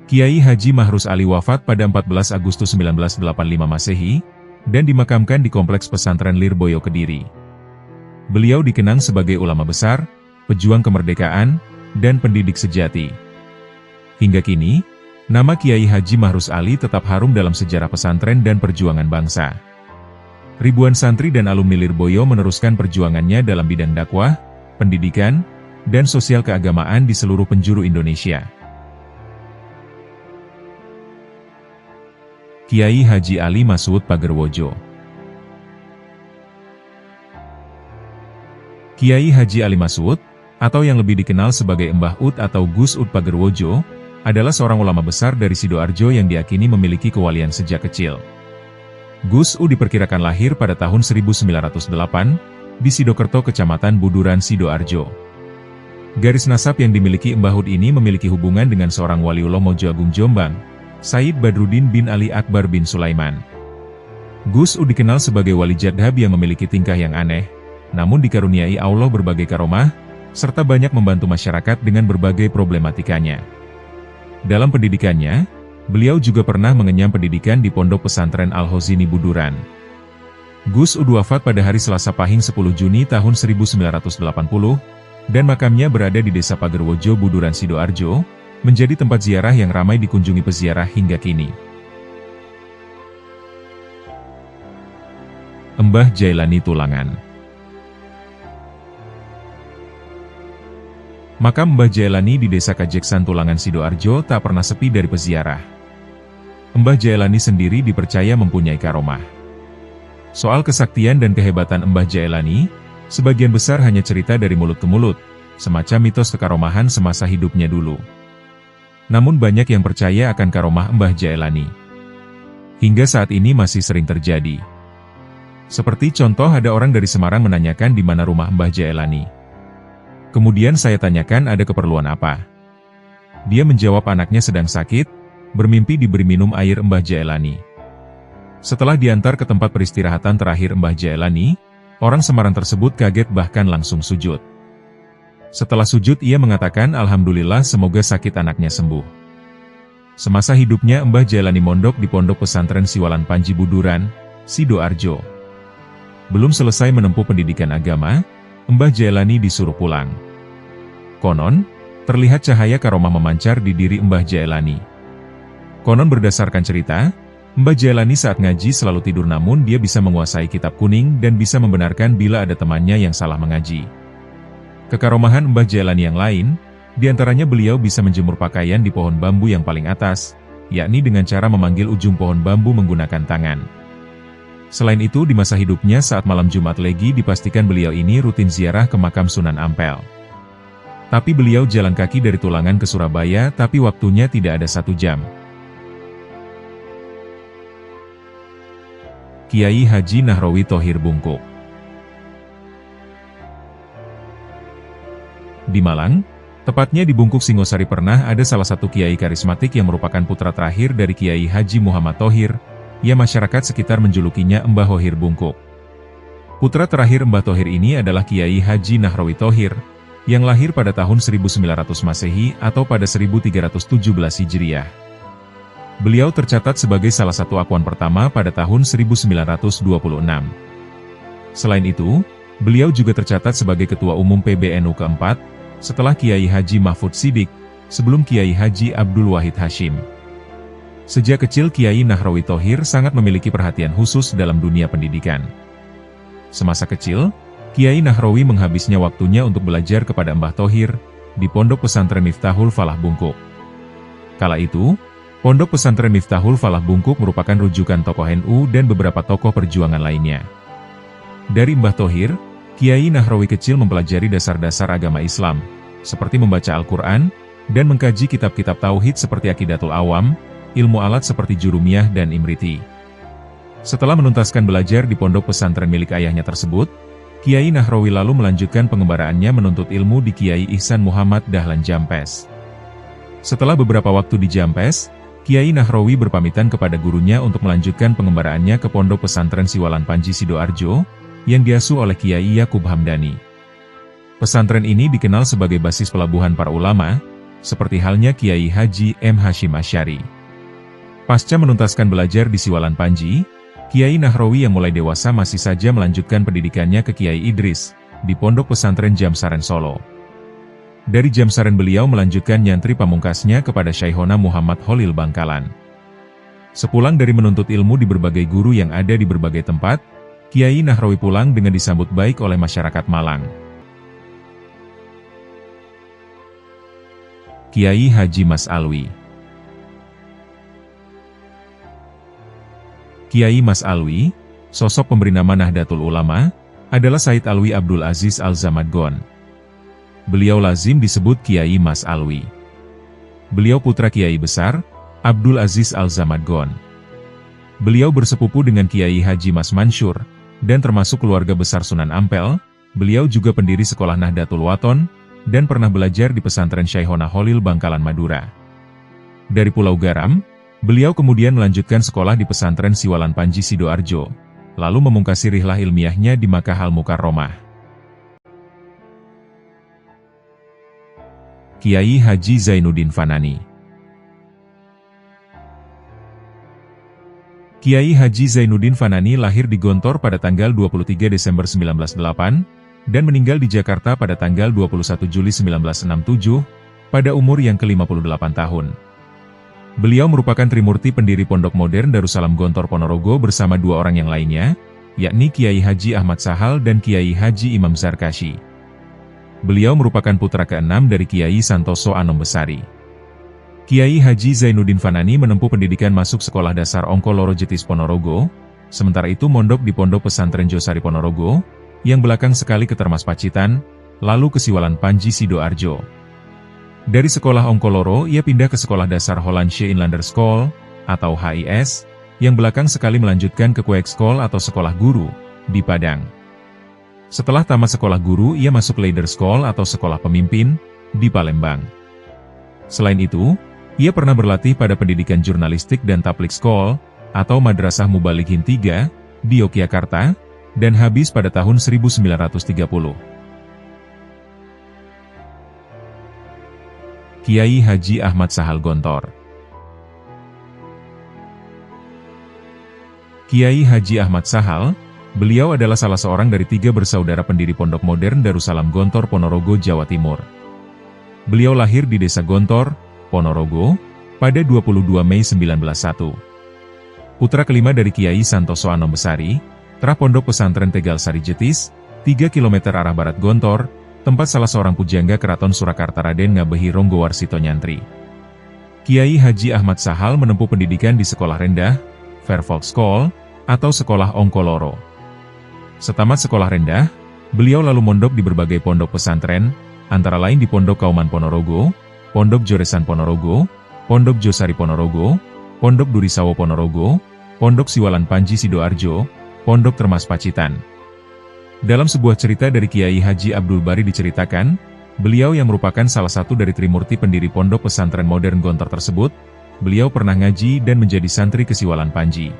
Kiai Haji Mahrus Ali wafat pada 14 Agustus 1985 Masehi, dan dimakamkan di Kompleks Pesantren Lirboyo Kediri. Beliau dikenang sebagai ulama besar, pejuang kemerdekaan, dan pendidik sejati. Hingga kini, nama Kiai Haji Mahrus Ali tetap harum dalam sejarah pesantren dan perjuangan bangsa. Ribuan santri dan alumni Lirboyo meneruskan perjuangannya dalam bidang dakwah, pendidikan, dan sosial keagamaan di seluruh penjuru Indonesia. Kiai Haji Ali Masud Pagerwojo. Kiai Haji Ali Masud, atau yang lebih dikenal sebagai Mbah Ud atau Gus Ud Pagerwojo, adalah seorang ulama besar dari Sidoarjo yang diyakini memiliki kewalian sejak kecil. Gus Ud diperkirakan lahir pada tahun 1908, di Sidokerto Kecamatan Buduran Sidoarjo. Garis nasab yang dimiliki Mbah Ud ini memiliki hubungan dengan seorang waliullah Mojo Agung Jombang, Said Badruddin bin Ali Akbar bin Sulaiman. Gus Ud dikenal sebagai wali jadhab yang memiliki tingkah yang aneh, namun dikaruniai Allah berbagai karomah, serta banyak membantu masyarakat dengan berbagai problematikanya. Dalam pendidikannya, beliau juga pernah mengenyam pendidikan di Pondok Pesantren Al-Hozini Buduran. Gus Ud wafat pada hari Selasa Pahing 10 Juni tahun 1980, dan makamnya berada di Desa Pagerwojo Buduran Sidoarjo, menjadi tempat ziarah yang ramai dikunjungi peziarah hingga kini. Mbah Jailani Tulangan. Makam Mbah Jailani di Desa Kajeksan Tulangan Sidoarjo tak pernah sepi dari peziarah. Mbah Jailani sendiri dipercaya mempunyai karomah. Soal kesaktian dan kehebatan Mbah Jailani, sebagian besar hanya cerita dari mulut ke mulut, semacam mitos kekaromahan semasa hidupnya dulu. Namun banyak yang percaya akan karomah Mbah Jailani. Hingga saat ini masih sering terjadi. Seperti contoh ada orang dari Semarang menanyakan di mana rumah Mbah Jailani. Kemudian saya tanyakan ada keperluan apa. Dia menjawab anaknya sedang sakit, bermimpi diberi minum air Mbah Jailani. Setelah diantar ke tempat peristirahatan terakhir Mbah Jailani, orang Semarang tersebut kaget bahkan langsung sujud. Setelah sujud ia mengatakan alhamdulillah semoga sakit anaknya sembuh. Semasa hidupnya Mbah Jailani mondok di Pondok Pesantren Siwalan Panji Buduran, Sidoarjo. Belum selesai menempuh pendidikan agama, Mbah Jailani disuruh pulang. Konon, terlihat cahaya karomah memancar di diri Mbah Jailani. Konon berdasarkan cerita, Mbah Jailani saat ngaji selalu tidur namun dia bisa menguasai kitab kuning dan bisa membenarkan bila ada temannya yang salah mengaji. Kekaromahan Mbah Jailani yang lain, diantaranya beliau bisa menjemur pakaian di pohon bambu yang paling atas, yakni dengan cara memanggil ujung pohon bambu menggunakan tangan. Selain itu di masa hidupnya saat malam Jumat Legi dipastikan beliau ini rutin ziarah ke makam Sunan Ampel. Tapi beliau jalan kaki dari Tulangan ke Surabaya tapi waktunya tidak ada 1 jam. Kiai Haji Nahrawi Thohir Bungkuk. Di Malang, tepatnya di Bungkuk Singosari pernah ada salah satu kiai karismatik yang merupakan putra terakhir dari Kiai Haji Muhammad Thohir, yang masyarakat sekitar menjulukinya Mbah Thohir Bungkuk. Putra terakhir Mbah Thohir ini adalah Kiai Haji Nahrawi Thohir, yang lahir pada tahun 1900 Masehi atau pada 1317 Hijriah. Beliau tercatat sebagai salah satu akuan pertama pada tahun 1926. Selain itu, beliau juga tercatat sebagai Ketua Umum PBNU keempat, setelah Kiai Haji Mahfud Siddiq, sebelum Kiai Haji Abdul Wahid Hashim. Sejak kecil Kiai Nahrawi Thohir sangat memiliki perhatian khusus dalam dunia pendidikan. Semasa kecil, Kiai Nahrawi menghabisnya waktunya untuk belajar kepada Mbah Thohir, di Pondok Pesantren Miftahul Falah Bungkuk. Kala itu, Pondok Pesantren Miftahul Falah Bungkuk merupakan rujukan tokoh NU dan beberapa tokoh perjuangan lainnya. Dari Mbah Thohir, Kiai Nahrawi kecil mempelajari dasar-dasar agama Islam, seperti membaca Al-Quran, dan mengkaji kitab-kitab tauhid seperti Aqidatul Awam, ilmu alat seperti Jurumiyah dan Imriti. Setelah menuntaskan belajar di pondok pesantren milik ayahnya tersebut, Kiai Nahrawi lalu melanjutkan pengembaraannya menuntut ilmu di Kiai Ihsan Muhammad Dahlan Jampes. Setelah beberapa waktu di Jampes, Kiai Nahrawi berpamitan kepada gurunya untuk melanjutkan pengembaraannya ke Pondok Pesantren Siwalan Panji Sidoarjo, yang diasuh oleh Kiai Yakub Hamdani. Pesantren ini dikenal sebagai basis pelabuhan para ulama, seperti halnya Kiai Haji M. Hashim Asy'ari. Pasca menuntaskan belajar di Siwalan Panji, Kiai Nahrawi yang mulai dewasa masih saja melanjutkan pendidikannya ke Kiai Idris, di Pondok Pesantren Jamsaren Solo. Dari Jamsaren beliau melanjutkan nyantri pamungkasnya kepada Syaihona Muhammad Holil Bangkalan. Sepulang dari menuntut ilmu di berbagai guru yang ada di berbagai tempat, Kiai Nahrawi pulang dengan disambut baik oleh masyarakat Malang. Kiai Haji Mas Alwi. Kiai Mas Alwi, sosok pemberi nama Nahdlatul Ulama, adalah Said Alwi Abdul Aziz Al-Zamadgon. Beliau lazim disebut Kiai Mas Alwi. Beliau putra Kiai Besar, Abdul Aziz Al-Zamadgon. Beliau bersepupu dengan Kiai Haji Mas Mansur, dan termasuk keluarga besar Sunan Ampel. Beliau juga pendiri sekolah Nahdlatul Wathon, dan pernah belajar di pesantren Syaihona Holil Bangkalan Madura. Dari Pulau Garam, beliau kemudian melanjutkan sekolah di pesantren Siwalan Panji Sidoarjo, lalu memungkasi rihlah ilmiahnya di Makkah Al-Mukarromah. Kiai Haji Zainuddin Fanani. Kiai Haji Zainuddin Fanani lahir di Gontor pada tanggal 23 Desember 1908, dan meninggal di Jakarta pada tanggal 21 Juli 1967, pada umur yang ke-58 tahun. Beliau merupakan trimurti pendiri Pondok Modern Darussalam Gontor Ponorogo bersama dua orang yang lainnya, yakni Kiai Haji Ahmad Sahal dan Kiai Haji Imam Zarkashi. Beliau merupakan putra keenam dari Kiai Santoso Anom Besari. Kiai Haji Zainuddin Fanani menempuh pendidikan masuk Sekolah Dasar Ongkoloro Jetis Ponorogo, sementara itu mondok di Pondok Pesantren Josari Ponorogo, yang belakang sekali ke Termas Pacitan, lalu ke Siwalan Panji Sidoarjo. Dari Sekolah Ongkoloro ia pindah ke Sekolah Dasar Hollandsche Inlander School, atau HIS, yang belakang sekali melanjutkan ke Kweekskool atau Sekolah Guru, di Padang. Setelah tamat Sekolah Guru ia masuk Leider School atau Sekolah Pemimpin, di Palembang. Selain itu, ia pernah berlatih pada pendidikan jurnalistik dan Tabligh School, atau Madrasah Mubalighin 3, di Yogyakarta, dan habis pada tahun 1930. Kiai Haji Ahmad Sahal Gontor. Kiai Haji Ahmad Sahal, beliau adalah salah seorang dari 3 bersaudara pendiri Pondok Modern Darussalam Gontor Ponorogo, Jawa Timur. Beliau lahir di Desa Gontor, Ponorogo, pada 22 Mei 1901. Putra kelima dari Kiai Santoso Anom Besari, Trah Pondok Pesantren Tegal Sari Jetis, 3 km arah barat Gontor, tempat salah seorang pujangga Keraton Surakarta Raden Ngabehi Ronggowarsito nyantri. Kiai Haji Ahmad Sahal menempuh pendidikan di Sekolah Rendah, Fairfolk School, atau Sekolah Ongkoloro. Setamat Sekolah Rendah, beliau lalu mondok di berbagai pondok pesantren, antara lain di Pondok Kauman Ponorogo, Pondok Joresan Ponorogo, Pondok Josari Ponorogo, Pondok Durisawo Ponorogo, Pondok Siwalan Panji Sidoarjo, Pondok Termas Pacitan. Dalam sebuah cerita dari Kiai Haji Abdul Bari diceritakan, beliau yang merupakan salah satu dari trimurti pendiri Pondok Pesantren Modern Gontor tersebut, beliau pernah ngaji dan menjadi santri ke Siwalan Panji.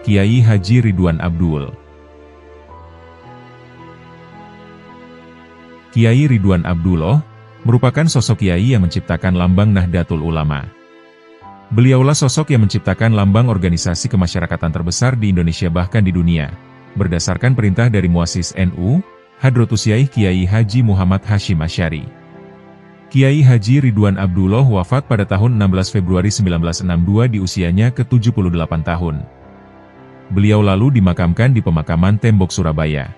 Kiai Haji Ridwan Abdul. Kiai Ridwan Abdullah merupakan sosok kiai yang menciptakan lambang Nahdlatul Ulama. Beliaulah sosok yang menciptakan lambang organisasi kemasyarakatan terbesar di Indonesia bahkan di dunia, berdasarkan perintah dari muassis NU, Hadratus Yaih Kiai Haji Muhammad Hashim Asy'ari. Kiai Haji Ridwan Abdullah wafat pada tahun 16 Februari 1962 di usianya ke-78 tahun. Beliau lalu dimakamkan di pemakaman Tembok Surabaya.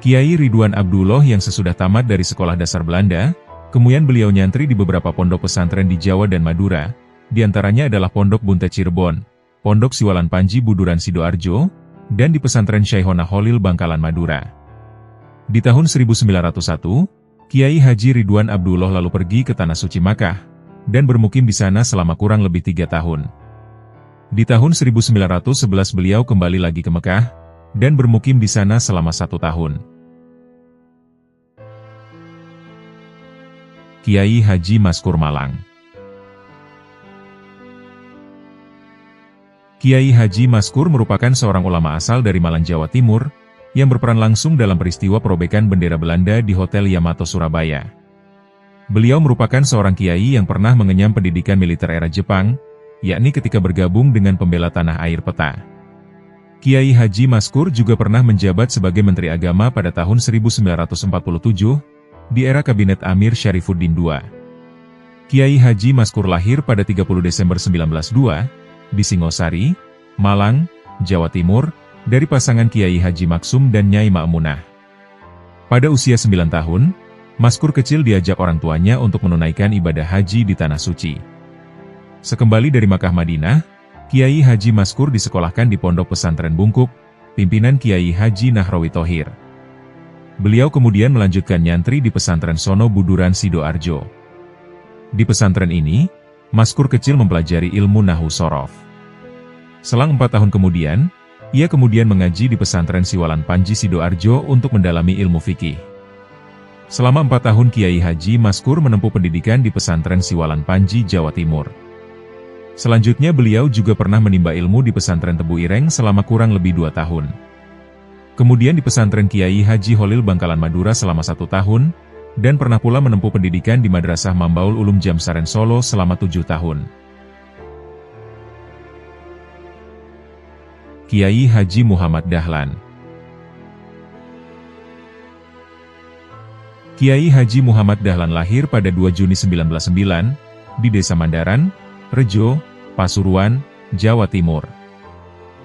Kiai Ridwan Abdullah yang sesudah tamat dari Sekolah Dasar Belanda, kemudian beliau nyantri di beberapa pondok pesantren di Jawa dan Madura, diantaranya adalah Pondok Bunte Cirebon, Pondok Siwalan Panji Buduran Sidoarjo, dan di Pesantren Syaihona Holil Bangkalan Madura. Di tahun 1901, Kiai Haji Ridwan Abdullah lalu pergi ke Tanah Suci Makkah, dan bermukim di sana selama kurang lebih 3 tahun. Di tahun 1911 beliau kembali lagi ke Mekah, dan bermukim di sana selama 1 tahun. Kiai Haji Maskur Malang. Kiai Haji Maskur merupakan seorang ulama asal dari Malang, Jawa Timur, yang berperan langsung dalam peristiwa perobekan bendera Belanda di Hotel Yamato, Surabaya. Beliau merupakan seorang kiai yang pernah mengenyam pendidikan militer era Jepang, yakni ketika bergabung dengan pembela tanah air Peta. Kiai Haji Maskur juga pernah menjabat sebagai Menteri Agama pada tahun 1947, di era Kabinet Amir Syarifuddin II. Kiai Haji Maskur lahir pada 30 Desember 1902, di Singosari, Malang, Jawa Timur, dari pasangan Kiai Haji Maksum dan Nyai Ma'munah. Pada usia 9 tahun, Maskur kecil diajak orang tuanya untuk menunaikan ibadah haji di Tanah Suci. Sekembali dari Makkah Madinah, Kiai Haji Maskur disekolahkan di Pondok Pesantren Bungkuk, pimpinan Kiai Haji Nahrawi Thohir. Beliau kemudian melanjutkan nyantri di Pesantren Sono Buduran Sidoarjo. Di pesantren ini, Maskur kecil mempelajari ilmu Nahwu Shorof. Selang 4 tahun kemudian, ia kemudian mengaji di Pesantren Siwalan Panji Sidoarjo untuk mendalami ilmu fikih. Selama 4 tahun Kiai Haji Maskur menempuh pendidikan di Pesantren Siwalan Panji, Jawa Timur. Selanjutnya beliau juga pernah menimba ilmu di Pesantren Tebu Ireng selama kurang lebih 2 tahun. Kemudian di pesantren Kiai Haji Holil Bangkalan Madura selama 1 tahun, dan pernah pula menempuh pendidikan di Madrasah Mambaul Ulum Jamsaren Solo selama 7 tahun. Kiai Haji Muhammad Dahlan. Kiai Haji Muhammad Dahlan lahir pada 2 Juni 1909, di Desa Mandaran, Rejo, Pasuruan, Jawa Timur.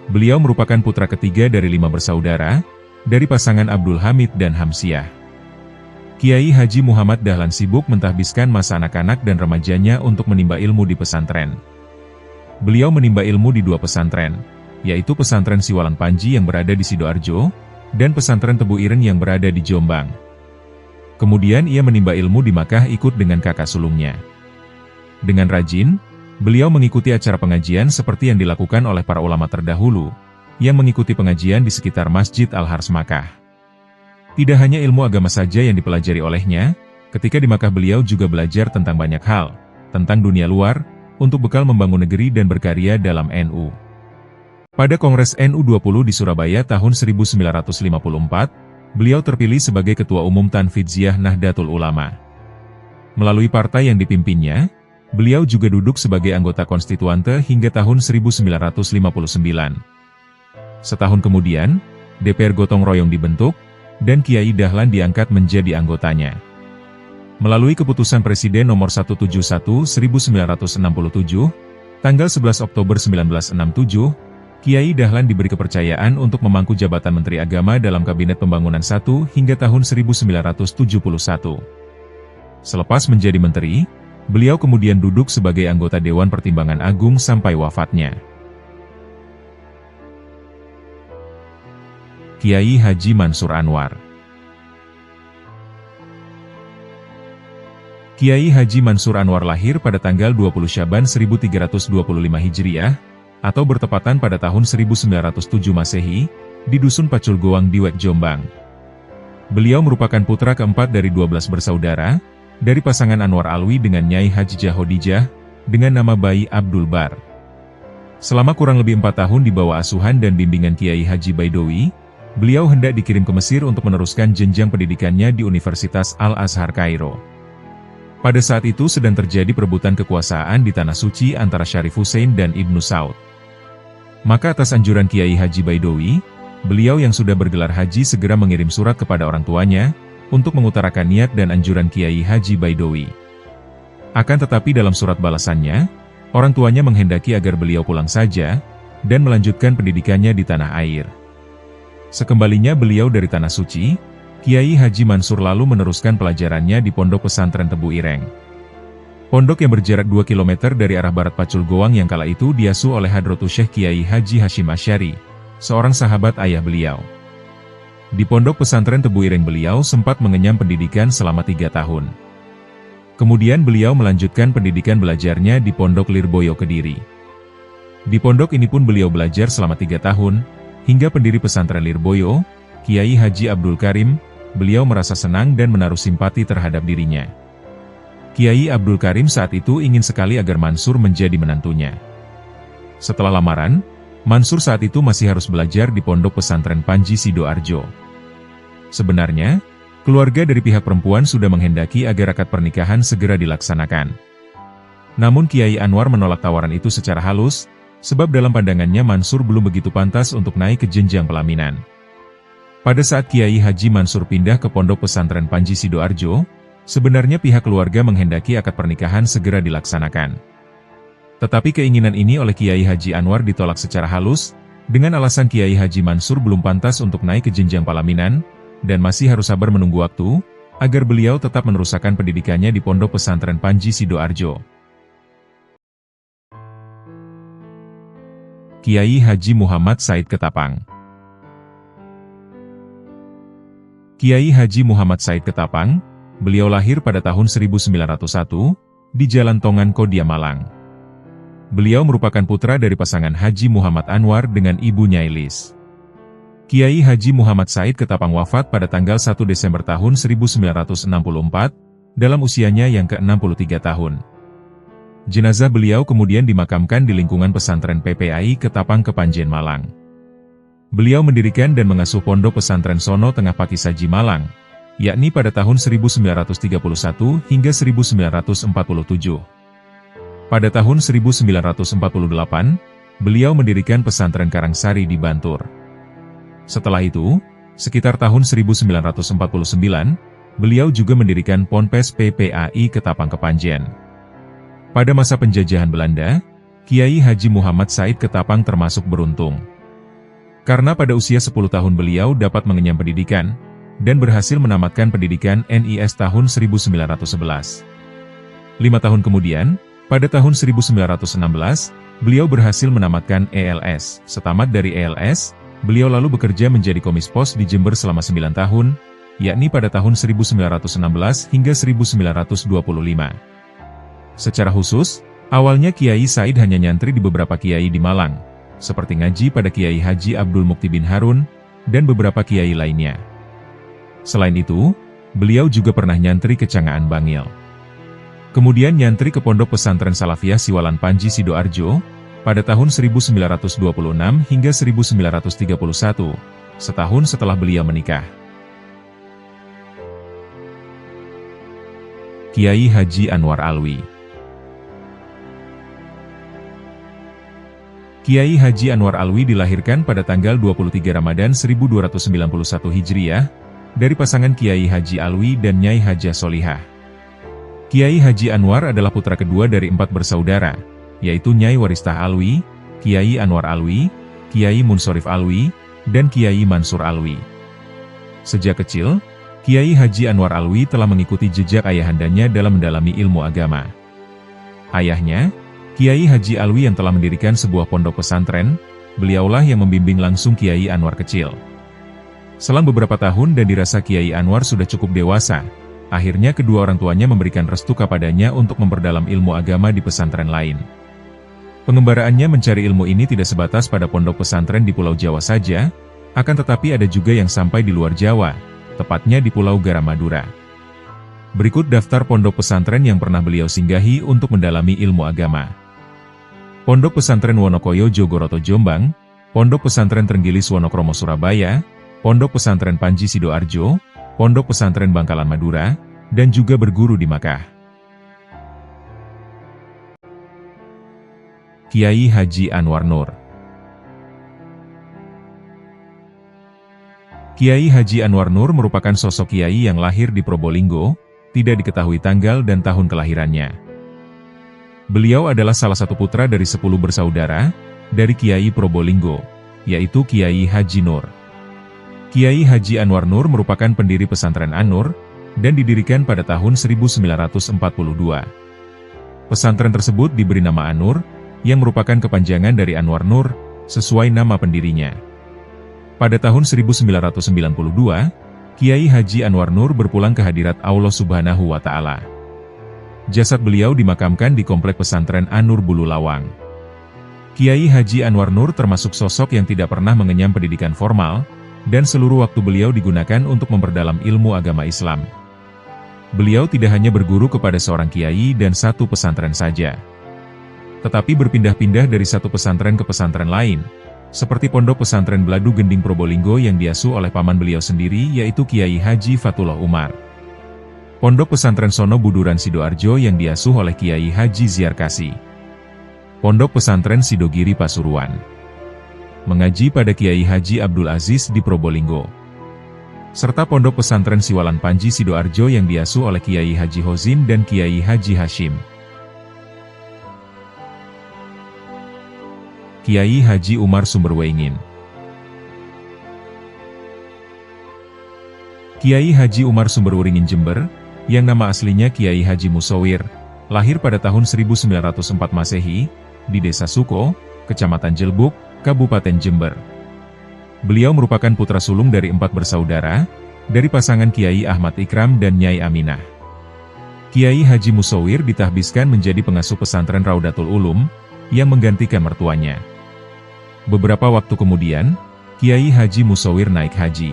Beliau merupakan putra ketiga dari 5 bersaudara, dari pasangan Abdul Hamid dan Hamsiah. Kiai Haji Muhammad Dahlan sibuk mentahbiskan masa anak-anak dan remajanya untuk menimba ilmu di pesantren. Beliau menimba ilmu di 2 pesantren, yaitu pesantren Siwalan Panji yang berada di Sidoarjo, dan pesantren Tebu Ireng yang berada di Jombang. Kemudian ia menimba ilmu di Makkah ikut dengan kakak sulungnya. Dengan rajin, beliau mengikuti acara pengajian seperti yang dilakukan oleh para ulama terdahulu, yang mengikuti pengajian di sekitar Masjid Al-Hars Makkah. Tidak hanya ilmu agama saja yang dipelajari olehnya, ketika di Makkah beliau juga belajar tentang banyak hal, tentang dunia luar, untuk bekal membangun negeri dan berkarya dalam NU. Pada Kongres NU 20 di Surabaya tahun 1954, beliau terpilih sebagai Ketua Umum Tanfidziyah Nahdlatul Ulama. Melalui partai yang dipimpinnya, beliau juga duduk sebagai anggota konstituante hingga tahun 1959. Setahun kemudian, DPR gotong royong dibentuk, dan Kiai Dahlan diangkat menjadi anggotanya. Melalui keputusan Presiden nomor 171/1967, tanggal 11 Oktober 1967, Kiai Dahlan diberi kepercayaan untuk memangku jabatan Menteri Agama dalam Kabinet Pembangunan I hingga tahun 1971. Selepas menjadi menteri, beliau kemudian duduk sebagai anggota Dewan Pertimbangan Agung sampai wafatnya. Kiai Haji Mansur Anwar. Kiai Haji Mansur Anwar lahir pada tanggal 20 Syaban 1325 Hijriah, atau bertepatan pada tahun 1907 Masehi, di Dusun Pacul Goang Diwek, Jombang. Beliau merupakan putra keempat dari 12 bersaudara, dari pasangan Anwar Alwi dengan Nyai Hajijah Hodijah, dengan nama bayi Abdul Bar. Selama kurang lebih 4 tahun di bawah asuhan dan bimbingan Kiai Haji Baidowi, beliau hendak dikirim ke Mesir untuk meneruskan jenjang pendidikannya di Universitas Al-Azhar Kairo. Pada saat itu sedang terjadi perebutan kekuasaan di Tanah Suci antara Syarif Hussein dan Ibnu Saud. Maka atas anjuran Kiai Haji Baidowi, beliau yang sudah bergelar haji segera mengirim surat kepada orang tuanya, untuk mengutarakan niat dan anjuran Kiai Haji Baidowi. Akan tetapi dalam surat balasannya, orang tuanya menghendaki agar beliau pulang saja, dan melanjutkan pendidikannya di tanah air. Sekembalinya beliau dari Tanah Suci, Kiai Haji Mansur lalu meneruskan pelajarannya di Pondok Pesantren Tebu Ireng. Pondok yang berjarak 2 km dari arah barat Pacul Goang yang kala itu diasuh oleh Hadratus Syekh Kiai Haji Hashim Asy'ari, seorang sahabat ayah beliau. Di Pondok Pesantren Tebu Ireng beliau sempat mengenyam pendidikan selama 3 tahun. Kemudian beliau melanjutkan pendidikan belajarnya di Pondok Lirboyo Kediri. Di pondok ini pun beliau belajar selama 3 tahun, hingga pendiri pesantren Lirboyo, Kiai Haji Abdul Karim, beliau merasa senang dan menaruh simpati terhadap dirinya. Kiai Abdul Karim saat itu ingin sekali agar Mansur menjadi menantunya. Setelah lamaran, Mansur saat itu masih harus belajar di Pondok Pesantren Panji Sidoarjo. Sebenarnya, keluarga dari pihak perempuan sudah menghendaki agar akad pernikahan segera dilaksanakan. Namun Kiai Anwar menolak tawaran itu secara halus, sebab dalam pandangannya Mansur belum begitu pantas untuk naik ke jenjang pelaminan. Pada saat Kiai Haji Mansur pindah ke Pondok Pesantren Panji Sidoarjo, sebenarnya pihak keluarga menghendaki akad pernikahan segera dilaksanakan. Tetapi keinginan ini oleh Kiai Haji Anwar ditolak secara halus, dengan alasan Kiai Haji Mansur belum pantas untuk naik ke jenjang pelaminan, dan masih harus sabar menunggu waktu, agar beliau tetap meneruskan pendidikannya di Pondok Pesantren Panji Sidoarjo. Kiai Haji Muhammad Said Ketapang. Kiai Haji Muhammad Said Ketapang, beliau lahir pada tahun 1901, di Jalan Tongan Kodia Malang. Beliau merupakan putra dari pasangan Haji Muhammad Anwar dengan Ibu Nyailis. Kiai Haji Muhammad Said Ketapang wafat pada tanggal 1 Desember tahun 1964, dalam usianya yang ke-63 tahun. Jenazah beliau kemudian dimakamkan di lingkungan pesantren PPAI Ketapang Kepanjen Malang. Beliau mendirikan dan mengasuh Pondok Pesantren Sono Tengah Pakisaji Malang, yakni pada tahun 1931 hingga 1947. Pada tahun 1948, beliau mendirikan Pesantren Karangsari di Bantur. Setelah itu, sekitar tahun 1949, beliau juga mendirikan Ponpes PPAI Ketapang Kepanjen. Pada masa penjajahan Belanda, Kiai Haji Muhammad Said Ketapang termasuk beruntung. Karena pada usia 10 tahun beliau dapat mengenyam pendidikan, dan berhasil menamatkan pendidikan NIS tahun 1911. 5 tahun kemudian, pada tahun 1916, beliau berhasil menamatkan ELS. Setamat dari ELS, beliau lalu bekerja menjadi komis pos di Jember selama 9 tahun, yakni pada tahun 1916 hingga 1925. Secara khusus, awalnya Kiai Said hanya nyantri di beberapa kiai di Malang, seperti ngaji pada Kiai Haji Abdul Mukti bin Harun, dan beberapa kiai lainnya. Selain itu, beliau juga pernah nyantri ke Cangaan Bangil. Kemudian nyantri ke Pondok Pesantren Salafiyah Siwalan Panji Sidoarjo, pada tahun 1926 hingga 1931, setahun setelah beliau menikah. Kiai Haji Anwar Alwi. Kiai Haji Anwar Alwi dilahirkan pada tanggal 23 Ramadan 1291 Hijriah, dari pasangan Kiai Haji Alwi dan Nyai Hajah Solihah. Kiai Haji Anwar adalah putra kedua dari 4 bersaudara, yaitu Nyai Waristah Alwi, Kiai Anwar Alwi, Kiai Munsorif Alwi, dan Kiai Mansur Alwi. Sejak kecil, Kiai Haji Anwar Alwi telah mengikuti jejak ayahandanya dalam mendalami ilmu agama. Ayahnya, Kiai Haji Alwi yang telah mendirikan sebuah pondok pesantren, beliaulah yang membimbing langsung Kiai Anwar kecil. Selang beberapa tahun dan dirasa Kiai Anwar sudah cukup dewasa, akhirnya kedua orang tuanya memberikan restu kepadanya untuk memperdalam ilmu agama di pesantren lain. Pengembaraannya mencari ilmu ini tidak sebatas pada pondok pesantren di Pulau Jawa saja, akan tetapi ada juga yang sampai di luar Jawa, tepatnya di Pulau Garamadura. Berikut daftar pondok pesantren yang pernah beliau singgahi untuk mendalami ilmu agama. Pondok Pesantren Wonokoyo Jogoroto Jombang, Pondok Pesantren Trenggilis Wonokromo Surabaya, Pondok Pesantren Panji Sidoarjo, Pondok Pesantren Bangkalan Madura, dan juga berguru di Makkah. Kiai Haji Anwar Nur. Kiai Haji Anwar Nur merupakan sosok kiai yang lahir di Probolinggo, tidak diketahui tanggal dan tahun kelahirannya. Beliau adalah salah satu putra dari 10 bersaudara, dari Kiai Probolinggo, yaitu Kiai Haji Nur. Kiai Haji Anwar Nur merupakan pendiri pesantren An-Nur, dan didirikan pada tahun 1942. Pesantren tersebut diberi nama An-Nur, yang merupakan kepanjangan dari Anwar Nur, sesuai nama pendirinya. Pada tahun 1992, Kiai Haji Anwar Nur berpulang ke hadirat Allah Subhanahu wa Ta'ala. Jasad beliau dimakamkan di komplek pesantren An-Nur Bulu Lawang. Kiai Haji Anwar Nur termasuk sosok yang tidak pernah mengenyam pendidikan formal, dan seluruh waktu beliau digunakan untuk memperdalam ilmu agama Islam. Beliau tidak hanya berguru kepada seorang kiai dan satu pesantren saja, tetapi berpindah-pindah dari satu pesantren ke pesantren lain, seperti Pondok Pesantren Beladu Gending Probolinggo yang diasuh oleh paman beliau sendiri yaitu Kiai Haji Fatullah Umar. Pondok Pesantren Sono Buduran Sidoarjo yang diasuh oleh Kiai Haji Ziarkasi. Pondok Pesantren Sidogiri Pasuruan. Mengaji pada Kiai Haji Abdul Aziz di Probolinggo. Serta Pondok Pesantren Siwalan Panji Sidoarjo yang diasuh oleh Kiai Haji Hozin dan Kiai Haji Hashim. Kiai Haji Umar Sumberwaingin. Kiai Haji Umar Sumberwaringin Jember, yang nama aslinya Kiai Haji Musawir, lahir pada tahun 1904 Masehi, di Desa Suko, Kecamatan Jelbuk, Kabupaten Jember. Beliau merupakan putra sulung dari 4 bersaudara, dari pasangan Kiai Ahmad Ikram dan Nyai Aminah. Kiai Haji Musawir ditahbiskan menjadi pengasuh pesantren Raudatul Ulum, yang menggantikan mertuanya. Beberapa waktu kemudian, Kiai Haji Musawir naik haji.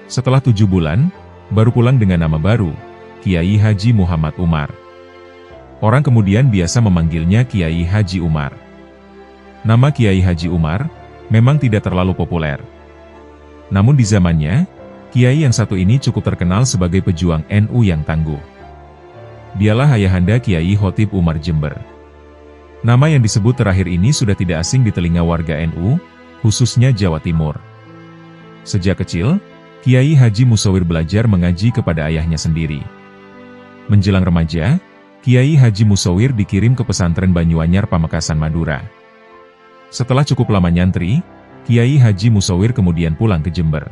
Setelah 7 bulan, baru pulang dengan nama baru, Kiai Haji Muhammad Umar. Orang kemudian biasa memanggilnya Kiai Haji Umar. Nama Kiai Haji Umar memang tidak terlalu populer. Namun di zamannya, kiai yang satu ini cukup terkenal sebagai pejuang NU yang tangguh. Dialah ayahanda Kiai Khotib Umar Jember. Nama yang disebut terakhir ini sudah tidak asing di telinga warga NU, khususnya Jawa Timur. Sejak kecil, Kiai Haji Musowir belajar mengaji kepada ayahnya sendiri. Menjelang remaja, Kiai Haji Musowir dikirim ke pesantren Banyuanyar Pamekasan Madura. Setelah cukup lama nyantri, Kiai Haji Musowir kemudian pulang ke Jember.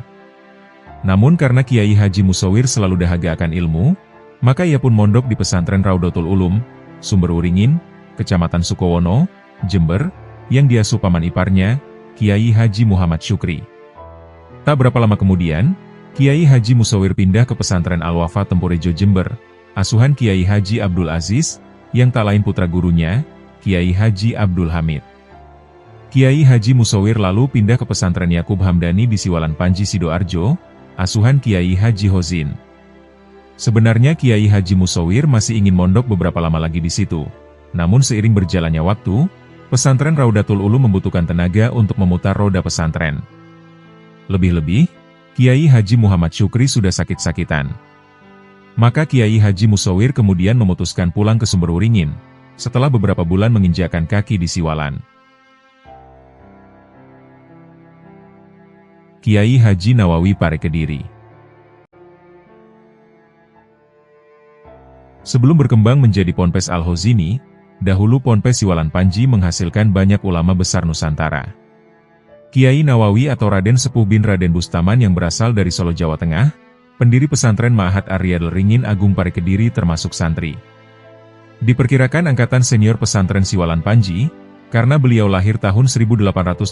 Namun karena Kiai Haji Musowir selalu dahaga akan ilmu, maka ia pun mondok di pesantren Raudatul Ulum, Sumber Uringin, Kecamatan Sukowono, Jember, yang diasuh paman iparnya, Kiai Haji Muhammad Syukri. Tak berapa lama kemudian, Kiai Haji Musowir pindah ke pesantren Al-Wafa Tempurejo Jember, asuhan Kiai Haji Abdul Aziz, yang tak lain putra gurunya, Kiai Haji Abdul Hamid. Kiai Haji Musowir lalu pindah ke pesantren Yakub Hamdani di Siwalan Panji Sidoarjo, asuhan Kiai Haji Hozin. Sebenarnya Kiai Haji Musowir masih ingin mondok beberapa lama lagi di situ. Namun seiring berjalannya waktu, pesantren Raudatul Ulum membutuhkan tenaga untuk memutar roda pesantren. Lebih-lebih, Kiai Haji Muhammad Syukri sudah sakit-sakitan. Maka Kiai Haji Musowir kemudian memutuskan pulang ke Sumber Uringin, setelah beberapa bulan menginjakkan kaki di Siwalan. Kiai Haji Nawawi Pare Kediri. Sebelum berkembang menjadi Ponpes Al-Hozini, dahulu Ponpes Siwalan Panji menghasilkan banyak ulama besar Nusantara. Kiai Nawawi atau Raden Sepuh bin Raden Bustaman yang berasal dari Solo, Jawa Tengah, pendiri pesantren Ma'had Ar-Riyadul Ringin Agung Pare Kediri termasuk santri. Diperkirakan angkatan senior pesantren Siwalan Panji, karena beliau lahir tahun 1818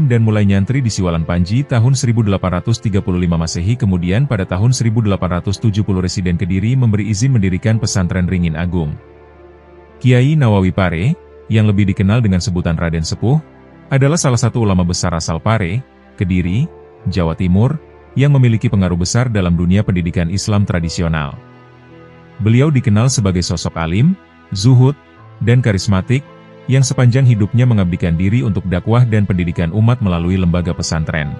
dan mulai nyantri di Siwalan Panji tahun 1835 Masehi, kemudian pada tahun 1870 Residen Kediri memberi izin mendirikan pesantren Ringin Agung. Kiai Nawawi Pare, yang lebih dikenal dengan sebutan Raden Sepuh, adalah salah satu ulama besar asal Pare, Kediri, Jawa Timur, yang memiliki pengaruh besar dalam dunia pendidikan Islam tradisional. Beliau dikenal sebagai sosok alim, zuhud, dan karismatik, yang sepanjang hidupnya mengabdikan diri untuk dakwah dan pendidikan umat melalui lembaga pesantren.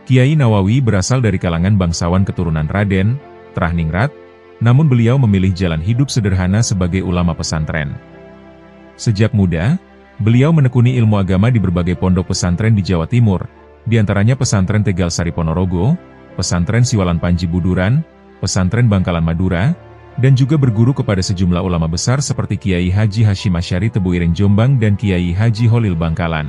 Kiai Nawawi berasal dari kalangan bangsawan keturunan Raden, Trahningrat, namun beliau memilih jalan hidup sederhana sebagai ulama pesantren. Sejak muda, beliau menekuni ilmu agama di berbagai pondok pesantren di Jawa Timur, di antaranya pesantren Tegal Sari Ponorogo, pesantren Siwalan Panji Buduran, pesantren Bangkalan Madura, dan juga berguru kepada sejumlah ulama besar seperti Kiai Haji Hashim Asy'ari Tebuireng Jombang dan Kiai Haji Holil Bangkalan.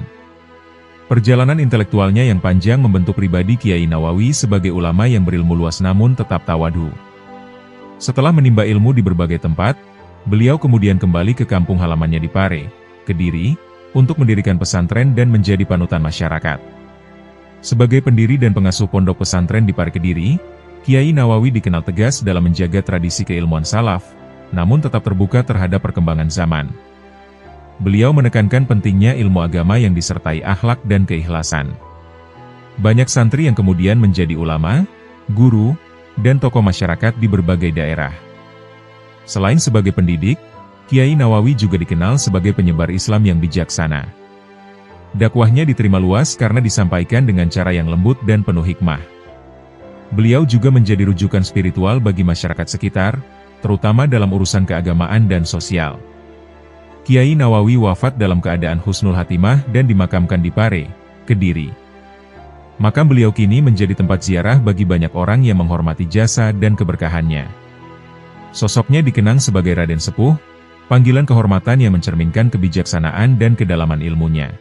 Perjalanan intelektualnya yang panjang membentuk pribadi Kiai Nawawi sebagai ulama yang berilmu luas namun tetap tawadu. Setelah menimba ilmu di berbagai tempat, beliau kemudian kembali ke kampung halamannya di Pare, Kediri, untuk mendirikan pesantren dan menjadi panutan masyarakat. Sebagai pendiri dan pengasuh pondok pesantren di Pare Kediri, Kiai Nawawi dikenal tegas dalam menjaga tradisi keilmuan salaf, namun tetap terbuka terhadap perkembangan zaman. Beliau menekankan pentingnya ilmu agama yang disertai akhlak dan keikhlasan. Banyak santri yang kemudian menjadi ulama, guru, dan tokoh masyarakat di berbagai daerah. Selain sebagai pendidik, Kiai Nawawi juga dikenal sebagai penyebar Islam yang bijaksana. Dakwahnya diterima luas karena disampaikan dengan cara yang lembut dan penuh hikmah. Beliau juga menjadi rujukan spiritual bagi masyarakat sekitar, terutama dalam urusan keagamaan dan sosial. Kiai Nawawi wafat dalam keadaan husnul hatimah dan dimakamkan di Pare, Kediri. Makam beliau kini menjadi tempat ziarah bagi banyak orang yang menghormati jasa dan keberkahannya. Sosoknya dikenang sebagai Raden Sepuh, panggilan kehormatan yang mencerminkan kebijaksanaan dan kedalaman ilmunya.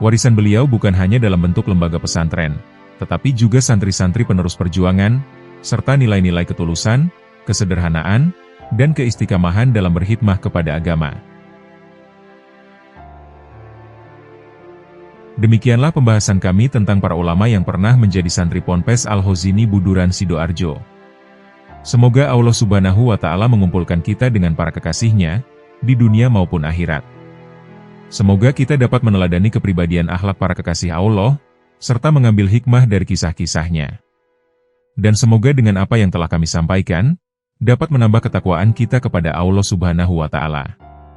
Warisan beliau bukan hanya dalam bentuk lembaga pesantren, tetapi juga santri-santri penerus perjuangan, serta nilai-nilai ketulusan, kesederhanaan, dan keistiqamahan dalam berkhidmah kepada agama. Demikianlah pembahasan kami tentang para ulama yang pernah menjadi santri Ponpes Al-Hozini Buduran Sidoarjo. Semoga Allah Subhanahu wa Ta'ala mengumpulkan kita dengan para kekasihnya, di dunia maupun akhirat. Semoga kita dapat meneladani kepribadian akhlak para kekasih Allah, serta mengambil hikmah dari kisah-kisahnya. Dan semoga dengan apa yang telah kami sampaikan, dapat menambah ketakwaan kita kepada Allah Subhanahu wa Ta'ala.